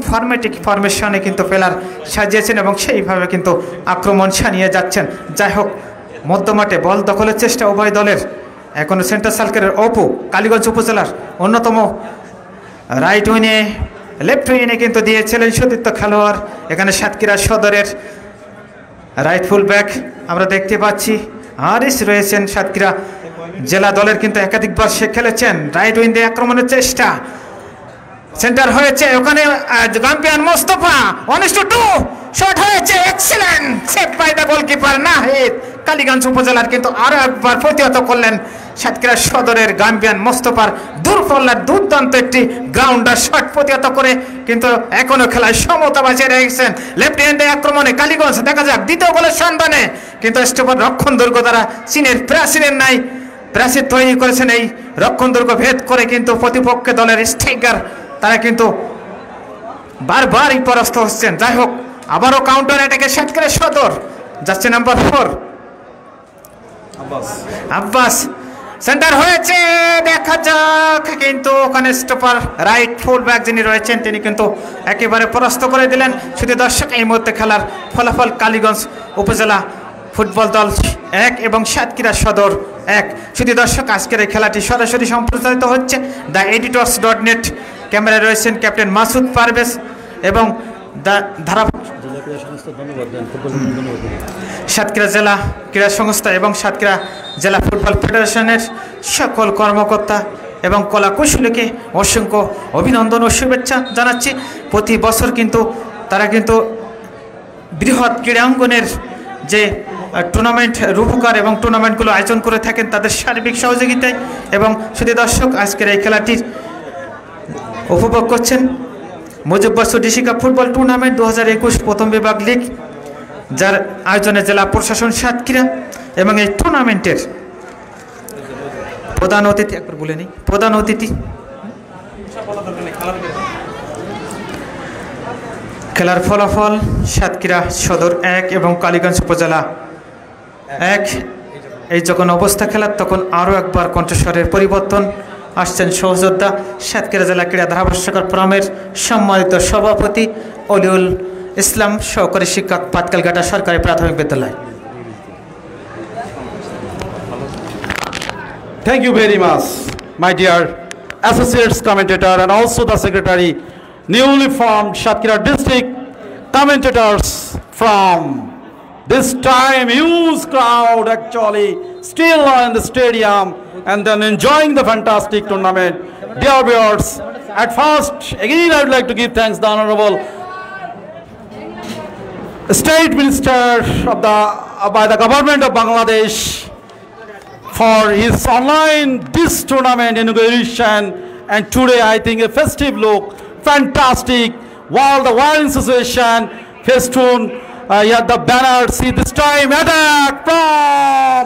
ফরমেশনে কিন্তু প্লেয়ার সাজিয়েছেন এবং সেইভাবে কিন্তু আক্রমণ সানিয়ে যাচ্ছেন। যাই হোক, মধ্যমাঠে বল দখলের চেষ্টা উভয় দলের। এখনো সেন্টার সার্কেলের অপু কালীগঞ্জ উপজেলার অন্যতম রাইট উইনে লেফট উইনে কিন্তু দিয়েছিলেন সতীর্থ খেলোয়াড়। এখানে সাতক্ষীরা সদরের রাইট ফুল ব্যাক আমরা দেখতে পাচ্ছি হারিস রয়েছেন। সাতক্ষীরা জেলা দলের কিন্তু একাধিকবার সে খেলেছেন। রাইট উইন দিয়ে আক্রমণের চেষ্টা, সেন্টার হয়েছে ওখানে গাম্বিয়ান মোস্তফা 1-2 শট হয়েছে, excellent save by the goalkeeper Nahid. Kaliganj উপজেলার কিন্তু আরো একবার প্রতিহত করলেন সাতক্ষীরা সদরের গাম্বিয়ান মোস্তফার দূরপাল্লার দুর্দান্ত একটি গ্রাউন্ডার শট প্রতিহত করে কিন্তু এখনো খেলায় সমতা বাঁচিয়ে রেখেছেন। লেফট হ্যান্ডে আক্রমণে কালীগঞ্জ দেখা যাক দ্বিতীয় গোলের সন্ধানে কিন্তু স্টোপার রক্ষণ দুর্গ দ্বারা চীনের প্রাচীরের নাই প্রাচীর তৈরি করেছেন। এই রক্ষণ দুর্গ ভেদ করে কিন্তু প্রতিপক্ষ দলের স্ট্রাইকার তারা কিন্তু বারবারই পরাস্ত হচ্ছেন। যাই হোক, আবারও কাউন্টার অ্যাটাকে সাতক্ষীরা সদর যাচ্ছে নাম্বার 4 আব্বাস। সেন্টার হয়েছে দেখা যাক কিন্তু ওখানে স্টপার রাইট ফুল ব্যাক যিনি রয়েছেন তিনি কিন্তু একেবারে পরাস্ত করে দিলেন। শুধু দর্শক, এই মুহূর্তে খেলার ফলাফল কালীগঞ্জ উপজেলা ফুটবল দল 1 এবং সাতক্ষীরা সদর 1। শুধু দর্শক, আজকের এই খেলাটি সরাসরি সম্প্রচারিত হচ্ছে theeditors.net। ক্যামেরায় রয়েছেন ক্যাপ্টেন মাসুদ পারভেজ এবং সাতক্ষীরা জেলা ক্রীড়া সংস্থা এবং সাতক্ষীরা জেলা ফুটবল ফেডারেশনের সকল কর্মকর্তা এবং কলা কৌশলীকে অসংখ্য অভিনন্দন ও শুভেচ্ছা জানাচ্ছি। প্রতি বছর কিন্তু তারা কিন্তু বৃহৎ ক্রীড়াঙ্গনের যে টুর্নামেন্ট রূপকার এবং টুর্নামেন্টগুলো আয়োজন করে থাকেন তাদের সার্বিক সহযোগিতায়। এবং শুধু দর্শক, আজকের এই খেলাটির উপভোগ করছেন মুজিব বর্ষ ডিসি কাপ ফুটবল টুর্নামেন্ট 2021 প্রথম বিভাগ লিগ, যার আয়োজনে জেলা প্রশাসন সাতক্ষীরা এবং এই টুর্নামেন্টের প্রধান অতিথি, একবার বলে নিই, প্রধান অতিথি খেলার ফলাফল সাতক্ষীরা সদর 1 এবং কালীগঞ্জ উপজেলা 1। এই যখন অবস্থা খেলার তখন আরও একবার কণ্ঠস্বরের পরিবর্তন আসছেন সহযোদ্ধা সাতক্ষীরা জেলা ক্রীড়া ধারাভাষ্যকার ফোরামের সম্মানিত সভাপতি অলিউল ইসলাম, সহকারী শিক্ষক, পাতকালঘাটা সরকারি প্রাথমিক বিদ্যালয়। Thank you very much, my dear associates commentator and also the secretary, newly formed Satkira district commentators from this time huge crowd actually still in the stadium and then enjoying the fantastic tournament. Dear viewers, at first again I would like to give thanks to the Honorable State Minister of by the government of Bangladesh for his online this tournament inauguration, and today I think a festive look, fantastic, while the wild association festoon, yeah, the banner, see this time attack from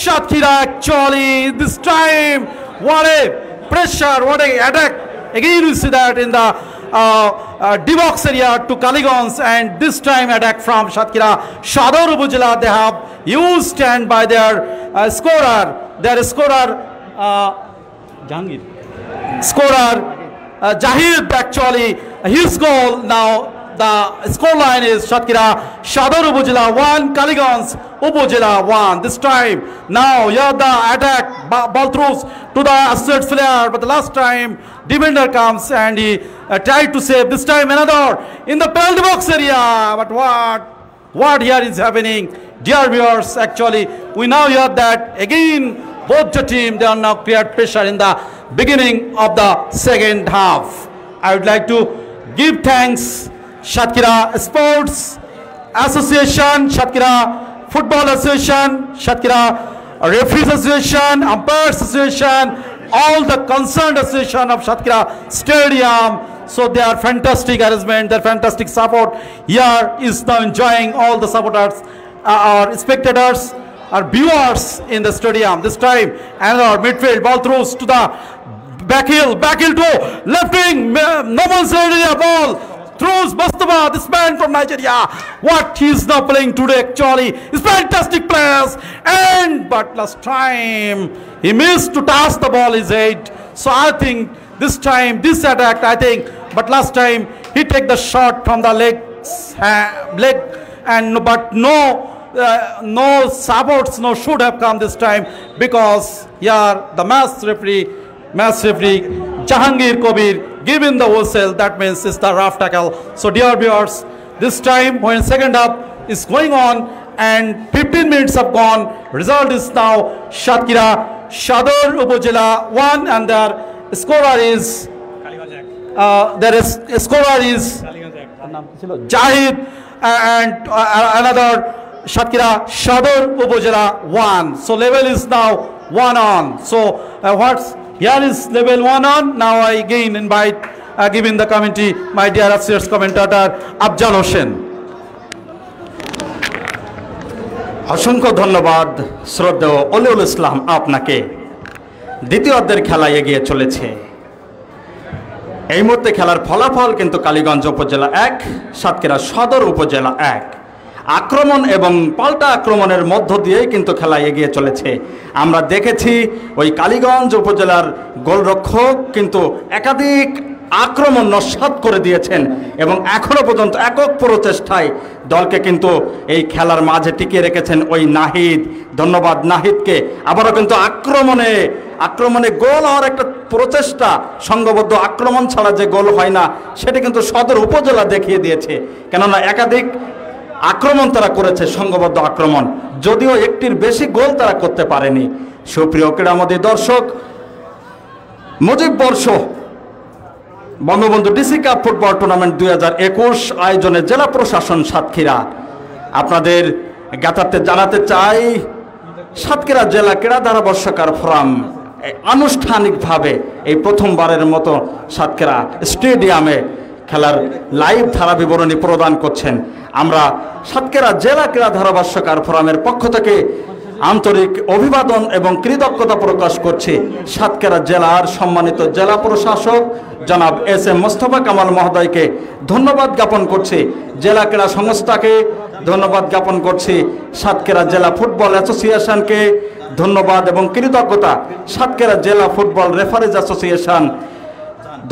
Satkira actually, this time what a pressure, what a attack, again you see that in the D-box area to Kaligons, and this time attack from Satkira Sador Upazila. They have huge stand by their scorer Jahid actually, his goal. Now the score line is Satkira Sador Upazila 1, Kaligons Upazila 1. This time now yeah, the attack ball throws to the associate player, but the last time defender comes and he tried to save. This time another in the penalty box area, but what here is happening, dear viewers? Actually we now hear that again both the team, they are now create pressure in the beginning of the second half. I would like to give thanks Satkira Sports Association, Satkira Football Association, Satkira Referees Association, Umpires Association, all the concerned association of Satkira Stadium. So they are fantastic arrangement, their fantastic support. Here is now enjoying all the supporters, our spectators, our viewers in the stadium. This time another midfield ball throws to the back heel to left wing, no one's ready a ball. Throws Mustafa, this man from Nigeria. What he is now playing today actually is fantastic players. But last time he missed to touch the ball his head. So I think this time this attack, but last time he take the shot from the leg, and but no supports, no should have come this time, because here the match referee Jahangir Kobir given the whistle. That means it's the rough tackle. So dear viewers, this time when second half is going on and 15 minutes have gone, result is now Satkira Sador Upazila 1 and their scorer is Jahid and another Satkira Sador Upazila 1. So level is now 1 on. So here is level 1 on. Now I again invite giving the committee my dear associates commentator Afzal Hossain. অসংখ্য ধন্যবাদ শ্রদ্ধেয় অলিউল ইসলাম আপনাকে। দ্বিতীয় অর্ধের খেলা এগিয়ে চলেছে। এই মুহূর্তে খেলার ফলাফল কিন্তু কালীগঞ্জ উপজেলা 1, সাতক্ষীরা সদর উপজেলা 1। আক্রমণ এবং পাল্টা আক্রমণের মধ্য দিয়েই কিন্তু খেলা এগিয়ে চলেছে। আমরা দেখেছি ওই কালীগঞ্জ উপজেলার গোলরক্ষক কিন্তু একাধিক আক্রমণ নস্যাৎ করে দিয়েছেন এবং এখনো পর্যন্ত একক প্রচেষ্টায় দলকে কিন্তু এই খেলার মাঝে টিকিয়ে রেখেছেন ওই নাহিদ। ধন্যবাদ নাহিদকে। আবারও কিন্তু আক্রমণে গোল হওয়ার একটা প্রচেষ্টা, সংঘবদ্ধ আক্রমণ ছাড়া যে গোল হয় না সেটা কিন্তু সদর উপজেলা দেখিয়ে দিয়েছে। কেননা একাধিক আক্রমণ তারা করেছে, সংঘবদ্ধ আক্রমণ, যদিও একটির বেশি গোল তারা করতে পারেনি। সুপ্রিয় ক্রীড়ামোদী দর্শক, মুজিব বর্ষ Bangabandhu DC cup football tournament 2021 আয়োজনে জেলা প্রশাসন সাতক্ষীরা আপনাদের জ্ঞাতার্থে জানাতে চাই, সাতক্ষীরা জেলা ক্রীড়া ধারাভাষ্যকার ফোরাম আনুষ্ঠানিকভাবে এই প্রথমবারের মতো সাতক্ষীরা স্টেডিয়ামে খেলার লাইভ ধারা বিবরণী প্রদান করছেন। আমরা সাতক্ষীরা জেলা ক্রীড়া ধারাভাষ্যকার ফোরামের পক্ষ থেকে আন্তরিক অভিবাদন এবং কৃতজ্ঞতা প্রকাশ করছি সাতক্ষীরা জেলার সম্মানিত জেলা প্রশাসক জনাব এস.এম. মোস্তফা কামাল মহোদয়কে ধন্যবাদ জ্ঞাপন করছি, জেলা ক্রীড়া সংস্থাকে ধন্যবাদ জ্ঞাপন করছি, সাতক্ষীরা জেলা ফুটবল অ্যাসোসিয়েশনকে ধন্যবাদ এবং কৃতজ্ঞতা, সাতক্ষীরা জেলা ফুটবল রেফারিজ অ্যাসোসিয়েশন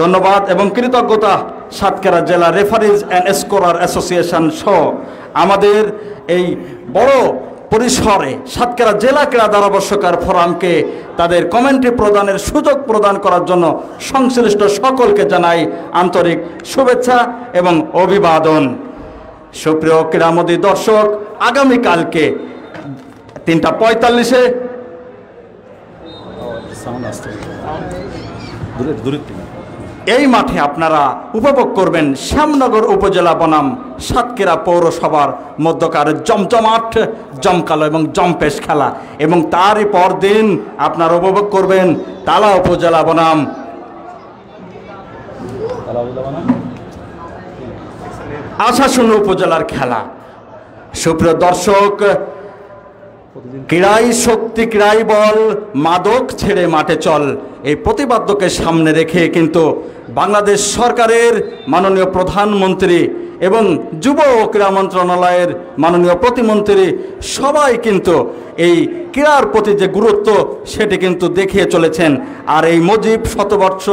ধন্যবাদ এবং কৃতজ্ঞতা, সাতক্ষীরা জেলা রেফারিজ অ্যান্ড স্কোরার অ্যাসোসিয়েশন সহ আমাদের এই বড় পরিসরে সাতক্ষীরা জেলা ক্রীড়া ধারাভাষ্যকার ফোরামকে তাদের কমেন্ট্রি প্রদানের সুযোগ প্রদান করার জন্য সংশ্লিষ্ট সকলকে জানাই আন্তরিক শুভেচ্ছা এবং অভিবাদন। সুপ্রিয় ক্রীড়ামোদী দর্শক, আগামীকালকে 3:45-এ এই মাঠে আপনারা উপভোগ করবেন শ্যামনগর উপজেলা বনাম সাতক্ষীরা পৌরসভার মধ্যকার জমজমাট, জমকালো এবং জম্পেশ খেলা, এবং তারই পরদিন আপনারা উপভোগ করবেন তালা উপজেলা বনাম আশাশুনি উপজেলার খেলা। সুপ্রিয় দর্শক, ক্রীড়াই শক্তি, ক্রীড়াই বল, মাদক ছেড়ে মাঠে চল, এই প্রতিপাদ্যকে সামনে রেখে কিন্তু বাংলাদেশ সরকারের মাননীয় প্রধানমন্ত্রী এবং যুব ও ক্রীড়া মন্ত্রণালয়ের মাননীয় প্রতিমন্ত্রী সবাই কিন্তু এই ক্রীড়ার প্রতি যে গুরুত্ব সেটি কিন্তু দেখিয়ে চলেছেন। আর এই মুজিব শতবর্ষ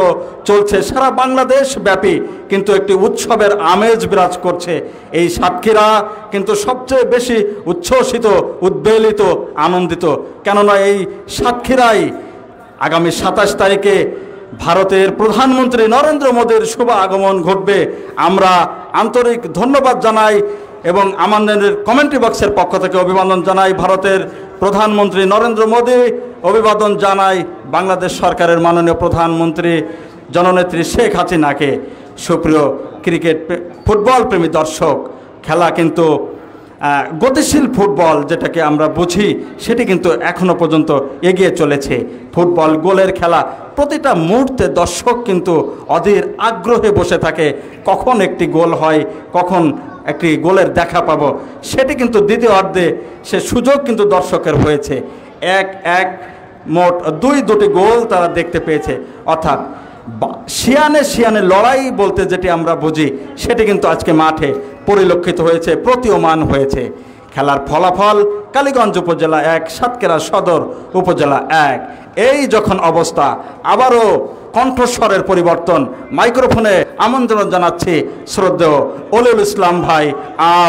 চলছে সারা বাংলাদেশ ব্যাপী কিন্তু একটি উৎসবের আমেজ বিরাজ করছে। এই সাতক্ষীরা কিন্তু সবচেয়ে বেশি উচ্ছ্বসিত, উদ্বেলিত, আনন্দিত, কেননা এই সাতক্ষীরায় আগামী 27 তারিখে ভারতের প্রধানমন্ত্রী নরেন্দ্র মোদীর শুভ আগমন ঘটবে। আমরা আন্তরিক ধন্যবাদ জানাই এবং আমাদের কমেন্ট্রি বক্সের পক্ষ থেকে অভিবাদন জানাই ভারতের প্রধানমন্ত্রী নরেন্দ্র মোদী, অভিবাদন জানাই বাংলাদেশ সরকারের মাননীয় প্রধানমন্ত্রী জননেত্রী শেখ হাসিনাকে। সুপ্রিয় ক্রিকেট ফুটবল প্রেমী দর্শক, খেলা কিন্তু গতিশীল ফুটবল যেটাকে আমরা বুঝি সেটি কিন্তু এখনো পর্যন্ত এগিয়ে চলেছে। ফুটবল গোলের খেলা, প্রতিটা মুহূর্তে দর্শক কিন্তু অধীর আগ্রহে বসে থাকে কখন একটি গোল হয়, কখন একটি গোলের দেখা পাবো। সেটি কিন্তু দ্বিতীয় অর্ধে সে সুযোগ কিন্তু দর্শকের হয়েছে। মোট দুটি গোল তারা দেখতে পেয়েছে, অর্থাৎ শিয়ানে লড়াই বলতে যেটি আমরা বুঝি সেটি কিন্তু আজকে মাঠে পরিলক্ষিত হয়েছে, প্রতীয়মান হয়েছে। খেলার ফলাফল কালীগঞ্জ উপজেলা 1, সাতক্ষীরা সদর উপজেলা 1। এই যখন অবস্থা, আবারও কণ্ঠস্বরের পরিবর্তন, মাইক্রোফোনে আমন্ত্রণ জানাচ্ছি শ্রদ্ধেয় অলিউল ইসলাম ভাই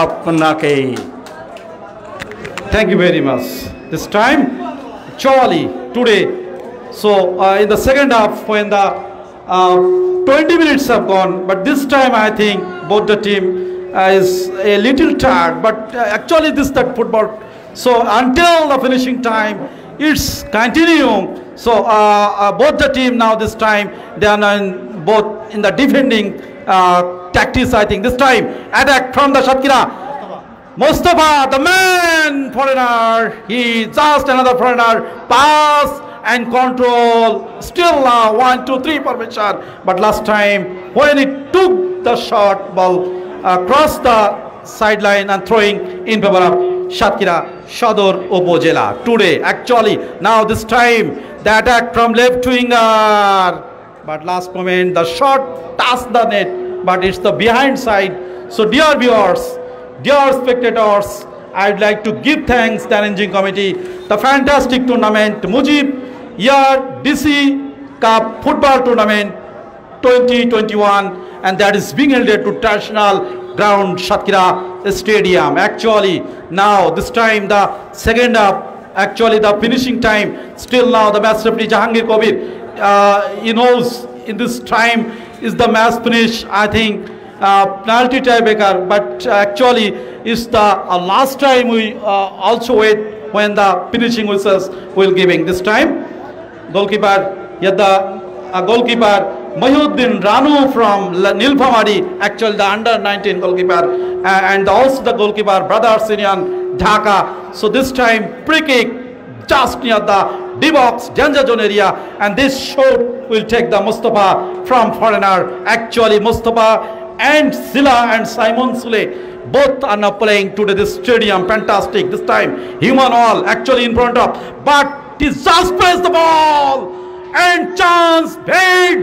আপনাকেই। Thank you very much. This time, Charlie, today, so in the second half when the 20 minutes have gone, but this time I think both the team is a little tired, but actually this that football, so until the finishing time it's continuing. So both the team now this time they are now both in the defending tactics. I think this time attack from the Satkira Mustafa, the man foreigner, he just another foreigner pass and control, still 1, 2, 3 formation, but last time when he took the shot ball across the sideline and throwing in favor of Satkira Sodor Upojela. Today actually now this time the attack from left winger, but last moment the shot touched the net, but it's the behind side. So dear viewers, dear spectators, I'd like to give thanks to the arranging committee, the fantastic tournament Mujib Year DC Cup Football Tournament 2021, and that is being held to traditional ground Satkira Stadium. Actually, now this time the second half, actually the finishing time, still now the match referee Jahangir Kabir, he knows in this time is the match finish, I think penalty tiebreaker, but actually is the last time we also wait when the finishing whistles will giving. This time goalkeeper, goalkeeper Mahyuddin Ranu from Nilphamari, actually the under 19 goalkeeper, and also the goalkeeper Brother Sinian Dhaka. So this time free kick just near the D-box danger zone area, and this shot will take the Mustafa from foreigner. Actually Mustafa and Sila and Simon Sule both are now playing today this stadium. Fantastic. This time human all actually in front of, but he just placed the ball and chance paid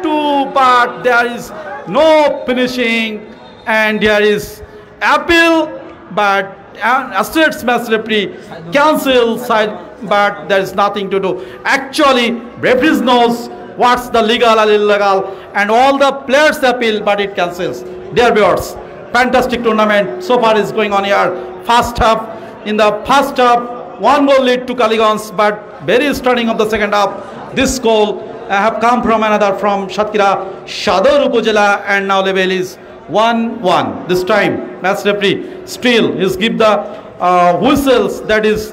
to, but there is no finishing and there is appeal, but Assets match referee cancel side, but there is nothing to do. Actually referee knows what's the legal and illegal, and all the players appeal, but it cancels. Dear viewers, fantastic tournament so far is going on here. First half, in the first half 1 goal lead to Kaligons, but very starting of the second half, this goal have come from another from Satkira Sadar Upazila, and now level is 1-1. This time match referee still is give the whistles that is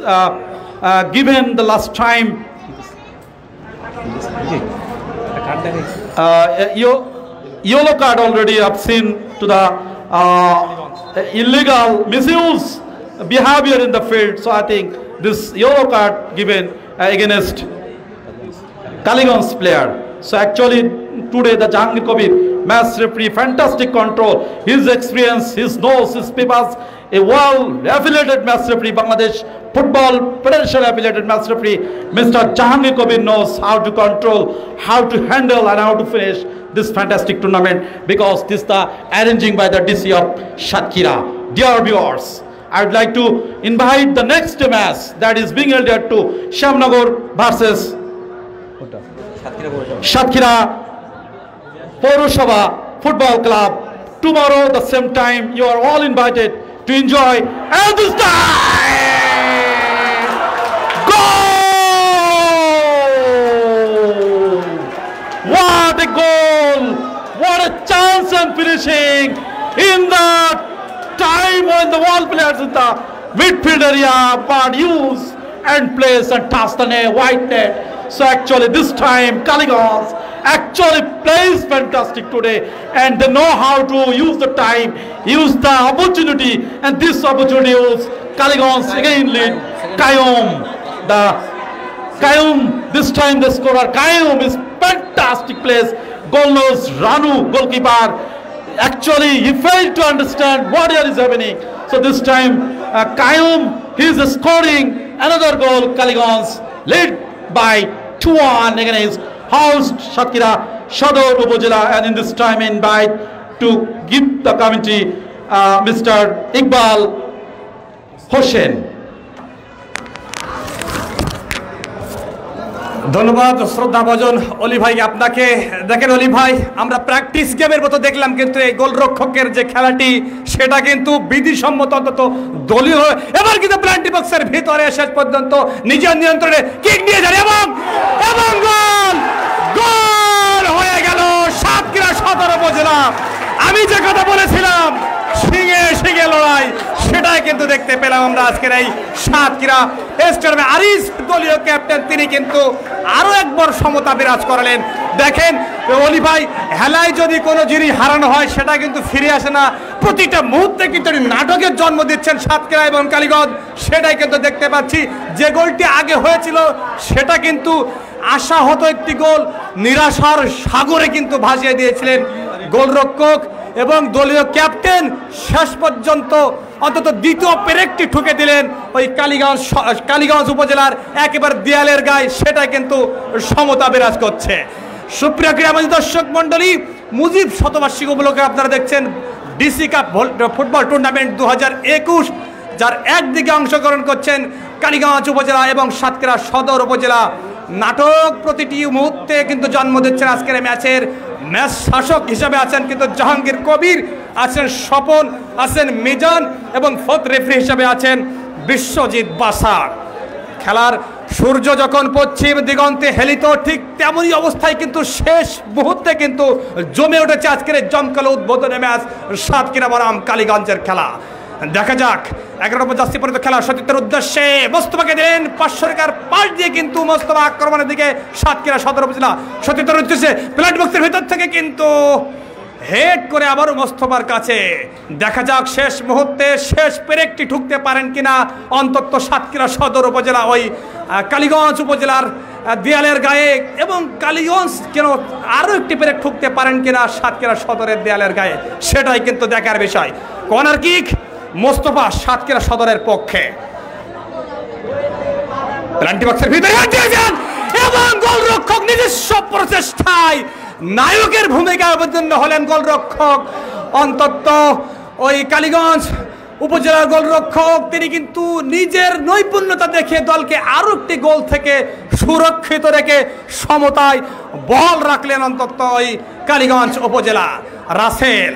given the last time. Yellow card already I've seen to the illegal misuse behavior in the field, so I think this yellow card given against Kaligons player. So actually today the Jahangir Kabir match referee, fantastic control, his experience, his nose, his papers, a world affiliated match referee, Bangladesh Football Federation affiliated match referee, Mr. Jahangir Kabir knows how to control, how to handle and how to finish this fantastic tournament, because this is the arranging by the DC of Satkira. Dear viewers, I would like to invite the next match that is being held here to Shyamnagar versus Satkira Poroshava Football Club. Tomorrow the same time, you are all invited to enjoy, and this time goal! What a goal! What a chance and finishing in the time when the wall players in the midfield area but use and place and toss the net, white net. So actually this time Kaligons actually plays fantastic today, and they know how to use the time, use the opportunity, and this opportunity was Kaligons again lead Kayum. This time the scorer Kayum is fantastic place. Goalnose Ranu, goalkeeper, actually he failed to understand what here is happening. So this time Kayum, he is scoring another goal. Kaligons led by 2-1 against host Satkira Sadar Upazila, and in this time invite to give the commentary Mr. Iqbal Hossain. ধন্যবাদ শ্রদ্ধাভাজন অলি ভাই আপনাকে। দেখেন অলি ভাই, আমরা practice গেমের মতো দেখলাম, কিন্তু এই গোলরক্ষকের যে খেলাটি সেটা কিন্তু বিধিসম্মত অন্তত দলীয়, এবার কিন্তু পেনাল্টি বক্সের ভিতরে শেষ পর্যন্ত নিজের নিয়ন্ত্রণে কিক নিয়ে যান এবং গোল গোল হয়ে গেল সাতক্ষীরা সদর উপজেলা। আমি যে কথা বলেছিলাম সিংহে সিংহে লড়াই, সেটাই কিন্তু দেখতে পেলাম আমরা আজকের এই সাতক্ষীরা স্টেডিয়ামে। আরিস দলীয় ক্যাপ্টেন, তিনি কিন্তু আরো একবার সমতা বিরাজ করালেন। দেখেন অলি ভাই, হেলায় যদি কোনো জিনিস হারানো হয় সেটা কিন্তু ফিরে আসে না, প্রতিটা মুহূর্তে কিন্তু নাটকের জন্ম দিচ্ছেন সাতক্ষীরা এবং কালীগঞ্জ, সেটাই কিন্তু দেখতে পাচ্ছি। যে গোলটি আগে হয়েছিল সেটা কিন্তু আশাহত একটি গোল, নিরাশার সাগরে কিন্তু ভাসিয়ে দিয়েছিলেন গোলরক্ষক এবং দলীয় ক্যাপ্টেন। শেষ পর্যন্ত অন্তত দ্বিতীয় পেরেকটি ঠুকে দিলেন ওই কালীগঞ্জ উপজেলার একেবারে দেয়ালের গায়ে, সেটা কিন্তু সমতা বিরাজ করছে। সুপ্রিয় ক্রীড়ামন্ত্রী, দর্শক মণ্ডলী, মুজিব শতবার্ষিকী উপলক্ষে আপনারা দেখছেন ডিসি কাপ ফুটবল টুর্নামেন্ট 2021, যার একদিকে অংশগ্রহণ করছেন কালীগঞ্জ উপজেলা এবং সাতক্ষীরা সদর উপজেলা। নাটক প্রতিটি মুহূর্তে কিন্তু জন্ম দিচ্ছেন আজকের ম্যাচের ম্যাচ শাসক হিসাবে আছেন কিন্তু জাহাঙ্গীর কবির, আছেন স্বপন, আছেন মিজান এবং ফোর্থ রেফারি হিসাবে আছেন বিশ্বজিৎ বাসার। খেলার সূর্য যখন পশ্চিম দিগন্তে হেলিত, ঠিক তেমনই অবস্থায় কিন্তু শেষ মুহূর্তে কিন্তু জমে উঠেছে আজকের এই জমকালো উদ্বোধনী ম্যাচ সাতক্ষীরা বনাম কালীগঞ্জের খেলা। দেখা যাক 11 নম্বর জার্সি পরিহিত খেলা সতীর্থের উদ্দেশ্যে মোস্তফাকে দেন 500 টাকার পাশ দিয়ে কিন্তু মোস্তফা আক্রমণের দিকে সাতক্ষীরা সদর উপজেলা সতীর্থের উদ্দেশ্যে প্লেট বক্সের ভিতর থেকে কিন্তু হেড করে আবারও মোস্তফার কাছে। দেখা যাক শেষ মুহূর্তে শেষ পেরেকটি ঠুকতে পারেন কিনা অন্তত সাতক্ষীরা সদর উপজেলা ওই কালীগঞ্জ উপজেলার দেয়ালের গায়ে, এবং কালীগঞ্জ কেন আরও একটি পেরেক ঠুকতে পারেন কিনা সাতক্ষীরা সদরের দেয়ালের গায়ে, সেটাই কিন্তু দেখার বিষয়। কর্নার কিক মোস্তফা সাতক্ষীরা সদরের পক্ষে, পেনাল্টি বক্সের ভিতরে এবং গোলরক্ষক নিজস্ব প্রচেষ্টায় নায়কের ভূমিকায় অবতীর্ণ হলেন গোলরক্ষক, অন্তত ওই কালীগঞ্জ উপজেলার গোলরক্ষক। তিনি কিন্তু নিজের নৈপুণ্যতা দেখে দলকে আরো একটি গোল থেকে সুরক্ষিত রেখে সমতায় বল রাখলেন অন্তত ওই কালীগঞ্জ উপজেলা। রাসেল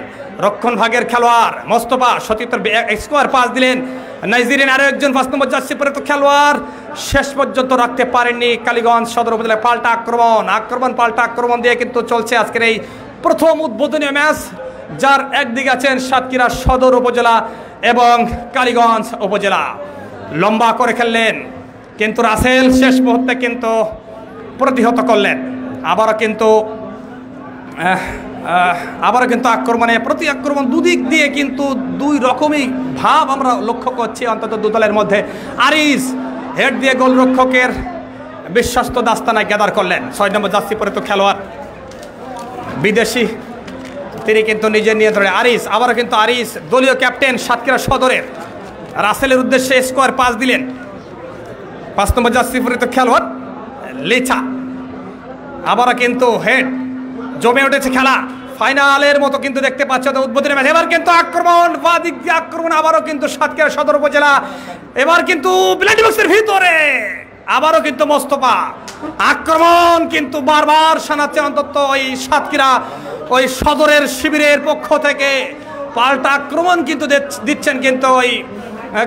রক্ষণ ভাগের খেলোয়াড়, মোস্তফা সতীর্থের স্কোয়ার পাস দিলেন, নাইজেরিয়ান আরো একজন 5 নম্বর জার্সি পরিহিত খেলোয়াড় শেষ পর্যন্ত রাখতে পারেননি কালীগঞ্জ সদর উপজেলায়। পাল্টা আক্রমণ দিয়ে কিন্তু চলছে আজকের এই প্রথম উদ্বোধনী ম্যাচ, যার একদিকে আছেন সাতক্ষীরা সদর উপজেলা এবং কালীগঞ্জ উপজেলা। লম্বা করে খেললেন কিন্তু রাসেল শেষ মুহূর্তে কিন্তু প্রতিহত করলেন। আবারও কিন্তু আক্রমণে প্রতি আক্রমণ দুদিক দিয়ে কিন্তু দুই রকমই ভাব আমরা লক্ষ্য করছি অন্তত দু দলের মধ্যে। আরিস হেড দিয়ে গোলরক্ষকের বিশ্বস্ত দাস্তানায় গ্যাদার করলেন 6 নম্বর জার্সি পরিহিত খেলোয়াড় বিদেশি, তিনি কিন্তু নিজের নিয়ন্ত্রণে। আবারও কিন্তু আরিস দলীয় ক্যাপ্টেন সাতক্ষীরা সদরের, রাসেলের উদ্দেশ্যে স্কোয়ার পাস দিলেন 5 নম্বর জার্সি পরিহিত খেলোয়াড় লিচা। আবারও কিন্তু হেড জমে উঠেছে খেলা, ফাইনালের মতো কিন্তু দেখতে পাচ্ছ উদ্বোধনী ম্যাচ। এবার কিন্তু আক্রমণ বা দিক দিয়ে আক্রমণ আবারও কিন্তু সাতক্ষীরা সদর উপজেলা, এবার কিন্তু পেনাল্টি বক্সের ভিতরে আবারও কিন্তু মোস্তফা আক্রমণ কিন্তু বারবার শানাচ্ছে অন্তত ওই সাতক্ষীরা ওই সদরের শিবিরের পক্ষ থেকে। পাল্টা আক্রমণ কিন্তু দিচ্ছেন কিন্তু ওই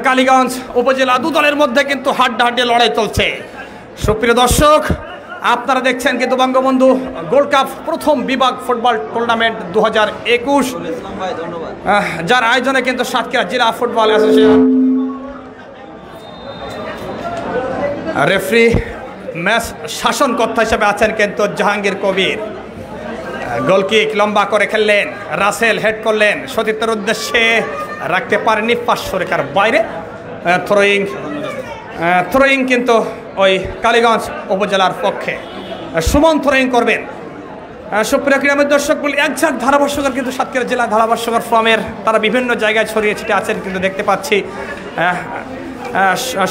কালীগঞ্জ উপজেলা, দু দলের মধ্যে কিন্তু হাড্ডাহাড্ডি লড়াই চলছে। সুপ্রিয় দর্শক, আপনারা দেখছেন কিন্তু বঙ্গবন্ধু গোল্ড কাপ প্রথম বিভাগ ফুটবল টুর্নামেন্ট 2021, যার আয়োজনে কিন্তু সাতক্ষীরা জেলা ফুটবল অ্যাসোসিয়েশন। রেফারি ম্যাচ শাসনকর্তা হিসেবে আছেন কিন্তু জাহাঙ্গীর কবির। গোলকিক লম্বা করে খেললেন, রাসেল হেড করলেন, সতীর্থের উদ্দেশ্যে রাখতে পারেননি 500 রেখার বাইরে। থ্রোয়িং কিন্তু ওই কালীগঞ্জ উপজেলার পক্ষে সুমন থ্রোয়িং করবেন। সুপ্রিয় ক্রীড়াবিদ দর্শক বলি, একঝাঁক ধারাভাষ্যকার কিন্তু সাতক্ষীরা জেলা ধারাভাষ্যকার ফর্মের তারা বিভিন্ন জায়গায় ছড়িয়ে ছিটে আছেন কিন্তু দেখতে পাচ্ছি।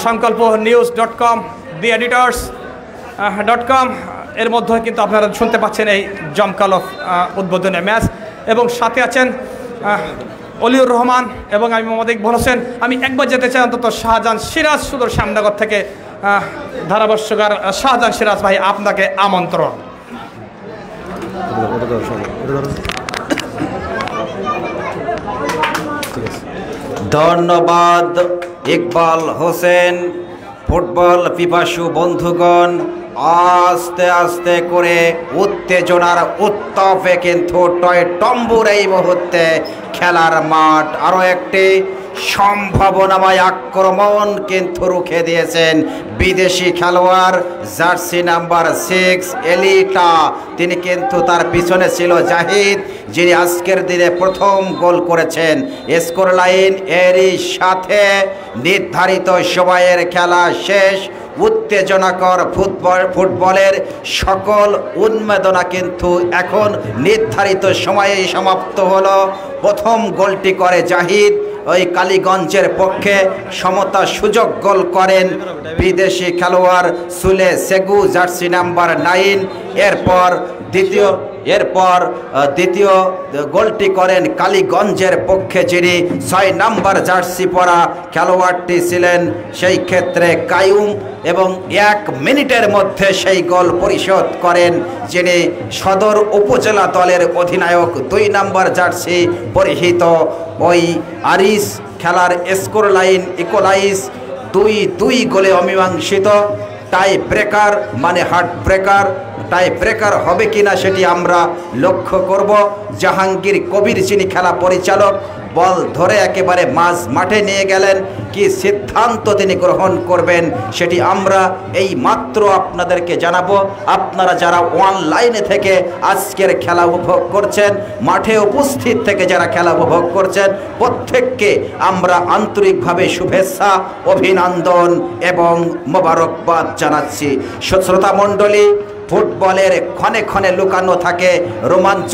সংকল্প নিউজ.com, দি এডিটর্স.com এর মধ্যে কিন্তু আপনারা শুনতে পাচ্ছেন এই জমকালো উদ্বোধনী ম্যাচ, এবং সাথে আছেন অলিউর রহমান এবং আমি মোহাম্মদ ইকবাল হোসেন। আমি একবার যেতে চাই অন্তত শাহজাহান সিরাজ সুদূর শ্যামনগর থেকে। ধারাভাষ্যকার শাহজাহান সিরাজ ভাই, আপনাকে আমন্ত্রণ। ধন্যবাদ ইকবাল হোসেন। ফুটবল পিপাসু বন্ধুগণ, আস্তে আস্তে করে উত্তেজনার উত্তাপে কিন্তু টয় টম্বুর এই মুহূর্তে খেলার মাঠ আরও একটি সম্ভাবনাময় আক্রমণ কিন্তু রুখে দিয়েছেন বিদেশি খেলোয়াড় জার্সি নাম্বার 6 এলিটা। তিনি কিন্তু তার পিছনে ছিল জাহিদ, যিনি আজকের দিনে প্রথম গোল করেছেন। স্কোর লাইন এরই সাথে নির্ধারিত সময়ের খেলা শেষ। উত্তেজনাকর ফুটবলের সকল উন্মাদনা কিন্তু এখন নির্ধারিত সময়েই সমাপ্ত হলো। প্রথম গোলটি করে জাহিদ, ওই কালীগঞ্জের পক্ষে সমতা সুযোগ গোল করেন বিদেশি খেলোয়াড় সুলে সেগু জার্সি নাম্বার 9। এরপর দ্বিতীয় গোলটি করেন কালীগঞ্জের পক্ষে, যিনি 6 নাম্বার জার্সি পরা খেলোয়াড়টি ছিলেন সেই ক্ষেত্রে কায়ুম, এবং 1 মিনিটের মধ্যে সেই গোল পরিশোধ করেন যিনি সদর উপজেলা দলের অধিনায়ক 2 নাম্বার জার্সি পরিহিত ওই আরিস। খেলার স্কোর লাইন ইকুয়ালাইজ 2-2 গোলে অমীমাংসিত। টাই ব্রেকার মানে হার্ট ব্রেকার, টাই ব্রেকার হবে কিনা সেটি আমরা লক্ষ্য করব। জাহাঙ্গীর কবির যিনি খেলা পরিচালক বল ধরে একেবারে মাঠে নিয়ে গেলেন, কি সিদ্ধান্ত তিনি গ্রহণ করবেন সেটি আমরা এই মাত্র আপনাদেরকে জানাবো। আপনারা যারা অনলাইনে থেকে আজকের খেলা উপভোগ করছেন, মাঠে উপস্থিত থেকে যারা খেলা উপভোগ করছেন, প্রত্যেককে আমরা আন্তরিকভাবে শুভেচ্ছা, অভিনন্দন এবং মোবারকবাদ জানাচ্ছি। শ্রোতা মণ্ডলী, ফুটবলের ক্ষণে ক্ষণে লুকানো থাকে রোমাঞ্চ,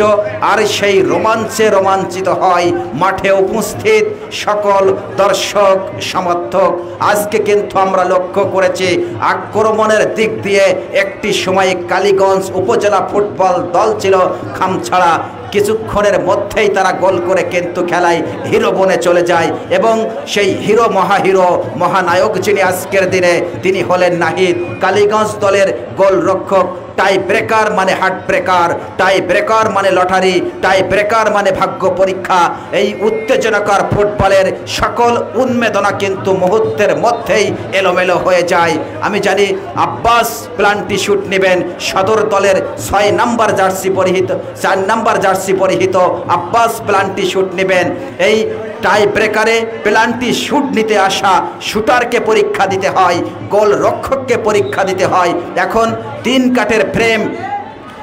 আর সেই রোমাঞ্চে রোমাঞ্চিত হয় মাঠে উপস্থিত সকল দর্শক সমর্থক। আজকে কিন্তু আমরা লক্ষ্য করেছি আক্রমণের দিক দিয়ে একটি সময় কালীগঞ্জ উপজেলা ফুটবল দল ছিল খামছাড়া। কিছুক্ষণের মধ্যেই তারা গোল করে কিন্তু খেলায় হিরো বনে চলে যায়, এবং সেই হিরো মহাহিরো মহানায়ক যিনি আজকের দিনে তিনি হলেন নাহিদ। কালীগঞ্জ দলের গোলরক্ষক। টাই ব্রেকার মানে হার্ট ব্রেকার, টাই ব্রেকার মানে লটারি, টাই ব্রেকার মানে ভাগ্য পরীক্ষা। এই উত্তেজনাকর ফুটবলের সকল উন্মেদনা কিন্তু মুহূর্তের মধ্যেই এলোমেলো হয়ে যায়। আমি জানি আব্বাস প্লান্টি শুট নেবেন সদর দলের 6 নাম্বার জার্সি পরিহিত, 4 নাম্বার জার্সি পরিহিত আব্বাস প্লান্টি শুট নেবেন। এই টাই ব্রেকারে পেনাল্টি শুট নিতে আসা শুটারকে পরীক্ষা দিতে হয়, গোল রক্ষককে পরীক্ষা দিতে হয়। এখন 3 কাঠের ফ্রেম,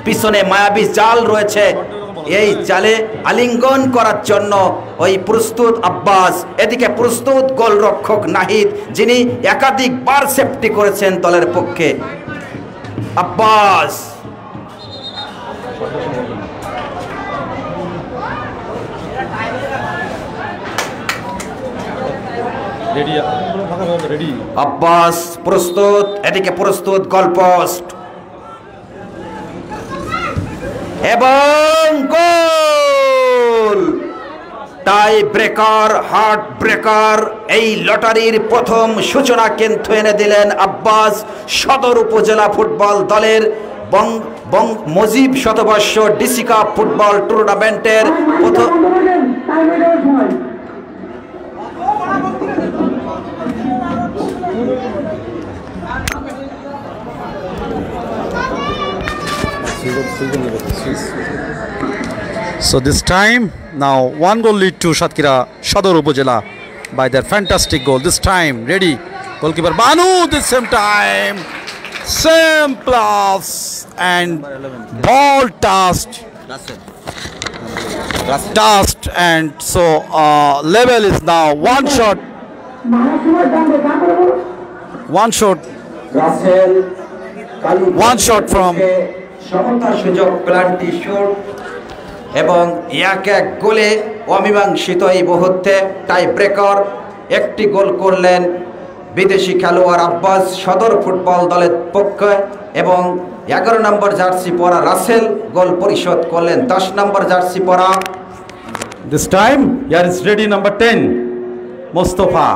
পিছনে মায়াবী জাল রয়েছে, এই জালে আলিঙ্গন করার জন্য ওই প্রস্তুত আব্বাস, এদিকে প্রস্তুত গোল রক্ষক নাহিদ, যিনি একাধিকবার সেফটি করেছেন দলের পক্ষে। আব্বাস আব্বাস প্রস্তুত, এদিকে প্রস্তুত গোল পোস্ট এবং গোল। টাই ব্রেকার, হার্ট ব্রেকার, এই লটারির প্রথম সূচনা কিন্তু এনে দিলেন আব্বাস সদর উপজেলা ফুটবল দলের মুজিব শতবর্ষ ডিসি কাপ ফুটবল টুর্নামেন্টের প্রথম। So this time now 1 goal lead to Satkira Sador Upojela by their fantastic goal. This time ready goalkeeper Banu, this same time same plus and ball tossed and so level is now one shot from সমতা সুযোগ plenty shoot এবং 1-1 গোলে অমীমাংসিত এই মুহূর্তে। Tie breaker একটি গোল করলেন বিদেশি খেলোয়াড় আব্বাস সদর ফুটবল দলের পক্ষে, এবং 11 নম্বর জার্সি পরা রাসেল গোল পরিশোধ করলেন 10 নম্বর জার্সি পরা। This time here is ready number 10 Mustafa.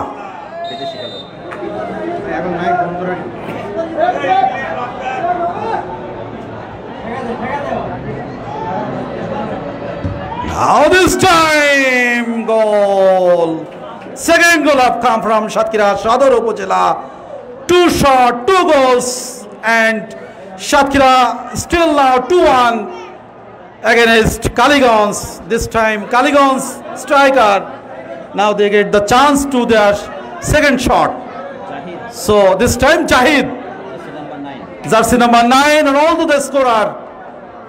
Now this time goal. Second goal have come from Satkira Sador Upojela. 2 shot, 2 goals, and Satkira still now 2-1 against Kaligons. This time Kaligons striker. Now they get the chance to their second shot. So this time Jahid, jersey number 9, and also the scorer,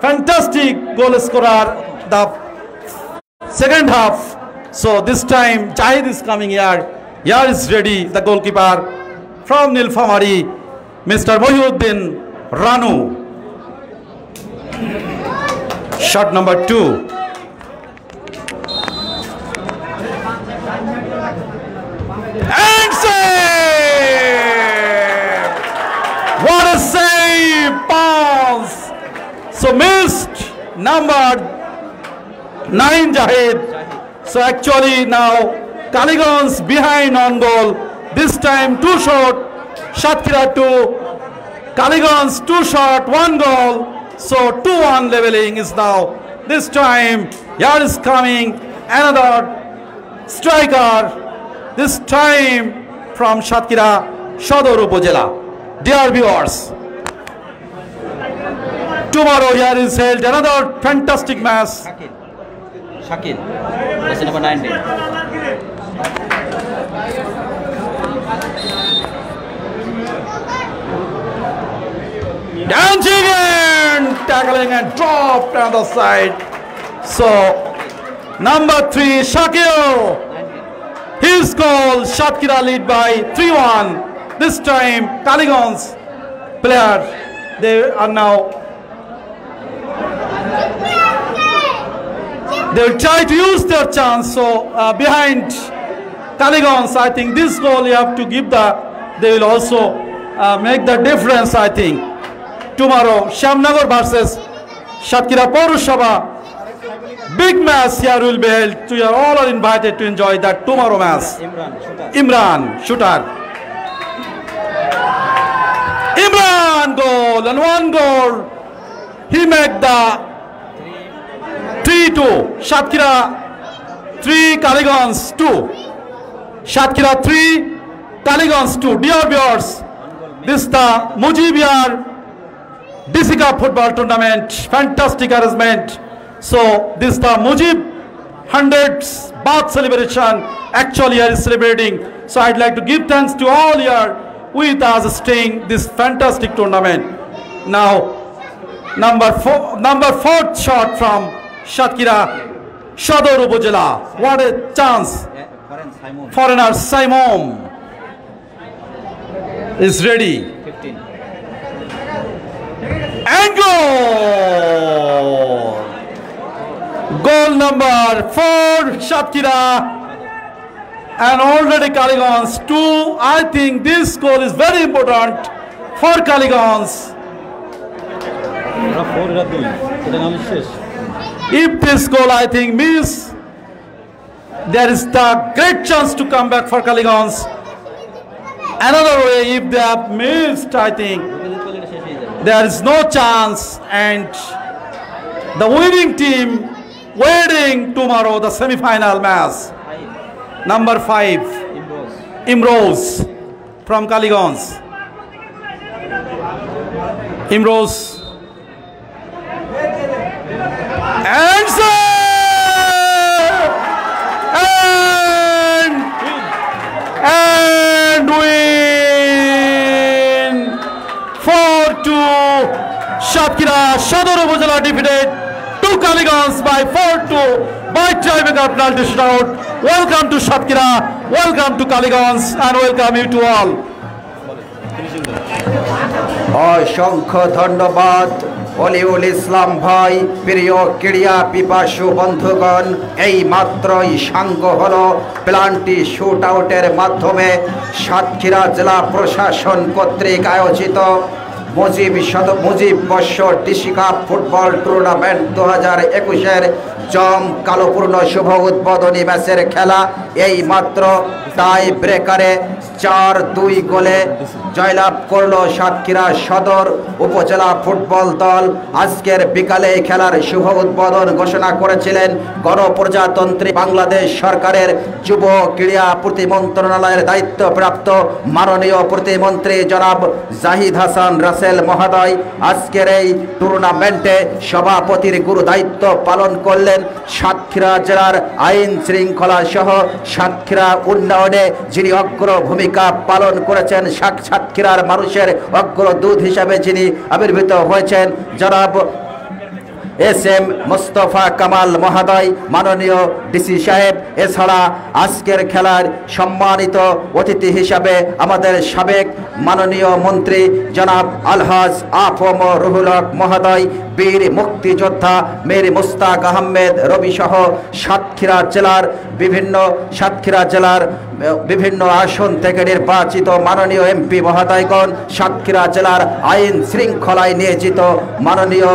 fantastic goal scorer, the second half. So this time Jahid is coming here. Here is ready the goalkeeper from Nilphamari, Mr. Mohiuddin Ranu. Shot number 2. save! What a save! Bounce! So missed number 9 Jahid. So actually now Kaligons behind on goal. This time 2 shot. Satkira 2. Kaligons 2 shot, 1 goal. So 2-1 leveling is now. This time here is coming another striker. This time from Satkira Sodor Upojela. Dear viewers, tomorrow here is held another fantastic match. Shakil, that's number 19. Dancing and tackling and dropped on the side. So number 3 Shakil. His goal, Satkira lead by 3-1. This time Kaligons player, they are now, they will try to use their chance. So behind Kaligons, I think this goal you have to give they will also make the difference, I think. Tomorrow Shamnagar versus Satkira Paurushaba, big match here will be held. So you are all are invited to enjoy that tomorrow match. Imran shooter. Imran goal and 1 goal. He made the 3-2. Satkira 3, Kaligons 2. Satkira 3, Kaligons 2. Dear viewers, this is the Mujibiyar Disika football tournament, fantastic arrangement. So this is the Mujib 100th birth celebration. Actually here is celebrating. So I'd like to give thanks to all here with us staying this fantastic tournament. Now number 4th shot from Satkira Sodor Upojela. What a chance! Foreigner Simon is ready. 15. And goal! Goal number 4 Satkira, and already Kaligons 2. I think this goal is very important for Kaligons. If this goal I think miss, there is the great chance to come back for Kaligons. Another way, if they have missed, I think there is no chance, and the winning team waiting tomorrow the semi-final match. Number 5 Imrose from Kaligons. Imrose and win 4-2. Satkira Sodor Upojela defeated to Kaligons by 4-2 by tiebreaker penalty shootout. Welcome to Satkira, welcome to Kaligons, and welcome you to all. অসংখ্য ধন্যবাদ অলিউল ইসলাম ভাই। প্রিয় ক্রীড়া পিপাসু বন্ধুগণ, এই মাত্রই সাঙ্গ হলো পেনাল্টি শুট আউটের মাধ্যমে সাতক্ষীরা জেলা প্রশাসন কর্তৃক আয়োজিত মুজিব বর্ষ ডিসি কাপ ফুটবল টুর্নামেন্ট 2021-এর জম কালোপূর্ণ শুভ উদ্বোধনী ম্যাচের খেলা। এই মাত্র টাই ব্রেকারে 4-2 গোলে জয়লাভ করলো সাতক্ষীরা সদর উপজেলা ফুটবল দল। আজকের বিকালে এই খেলার শুভ উদ্বোধন ঘোষণা করেছিলেন গণপ্রজাতন্ত্রী বাংলাদেশ সরকারের যুব ক্রীড়া প্রতিমন্ত্রণালয়ের দায়িত্বপ্রাপ্ত মাননীয় প্রতিমন্ত্রী জনাব জাহিদ হাসান রাসেল মহোদয়। আজকের এই টুর্নামেন্টে সভাপতির গুরু দায়িত্ব পালন করলেন সাতক্ষীরা জেলার আইন শৃঙ্খলা সহ সাতক্ষীরা উন্নয়নে যিনি অগ্র ভূমিকা পালন করেছেন, সাতক্ষীরার মানুষের অগ্রদূত হিসাবে যিনি আবির্ভূত হয়েছেন জনাব SM মোস্তফা কামাল মহোদয়, মাননীয় ডিসি সাহেব, এছাড়া আজকের খেলার সম্মানিত অতিথি হিসাবে আমাদের সাবেক মাননীয় মন্ত্রী জনাব আলহাজ আফম রুহুল হক মহোদয়, বীর মুক্তিযোদ্ধা মীর মুস্তাক আহমেদ রবি সহ সাতক্ষীরা জেলার বিভিন্ন আসন থেকে নির্বাচিত মাননীয় এমপি মহোদয়গণ, সাতক্ষীরা জেলার আইন শৃঙ্খলায় নিয়োজিত মাননীয়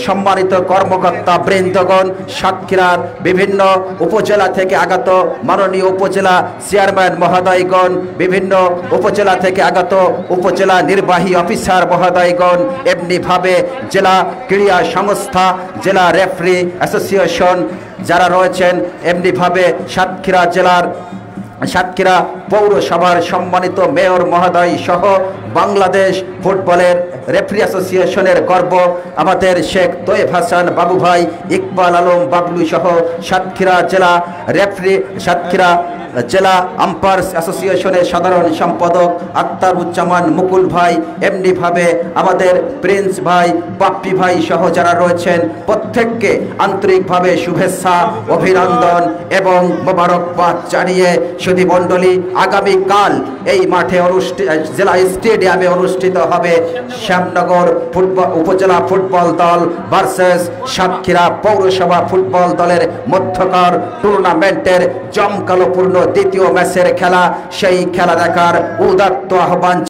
সম্মানিত কর্মকর্তা বৃন্দগণ, সাতক্ষীরার বিভিন্ন উপজেলা থেকে আগত মাননীয় উপজেলা চেয়ারম্যান মহোদয়গণ, বিভিন্ন উপজেলা থেকে আগত উপজেলা নির্বাহী অফিসার মহোদয়গণ, এমনিভাবে জেলা ক্রীড়া সংস্থা, জেলা রেফারি অ্যাসোসিয়েশন যারা রয়েছেন, এমনিভাবে সাতক্ষীরা পৌরসভার সম্মানিত মেয়র মহোদয় সহ বাংলাদেশ ফুটবলের রেফারি অ্যাসোসিয়েশনের গর্ব আমাদের শেখ তৈয়ব হাসান বাবু ভাই, ইকবাল আলম বাবলু সহ সাতক্ষীরা জেলা আম্পায়ার্স অ্যাসোসিয়েশনের সাধারণ সম্পাদক আক্তারুজ্জামান মুকুল ভাই, এমনিভাবে আমাদের প্রিন্স ভাই, বাপ্পি ভাই সহ যারা রয়েছেন প্রত্যেককে আন্তরিকভাবে শুভেচ্ছা, অভিনন্দন এবং মোবারকবাদ জানিয়ে সুধী মণ্ডলী, আগামীকাল এই মাঠে জেলা স্টেডিয়ামে অনুষ্ঠিত হবে শ্যামনগর উপজেলা ফুটবল দল ভার্সেস সাতক্ষীরা পৌরসভা ফুটবল দলের মধ্যকার টুর্নামেন্টের জমকালোপূর্ণ দ্বিতীয় ম্যাচের খেলা। সেই খেলা দেখার উদাত্ত আহ্বান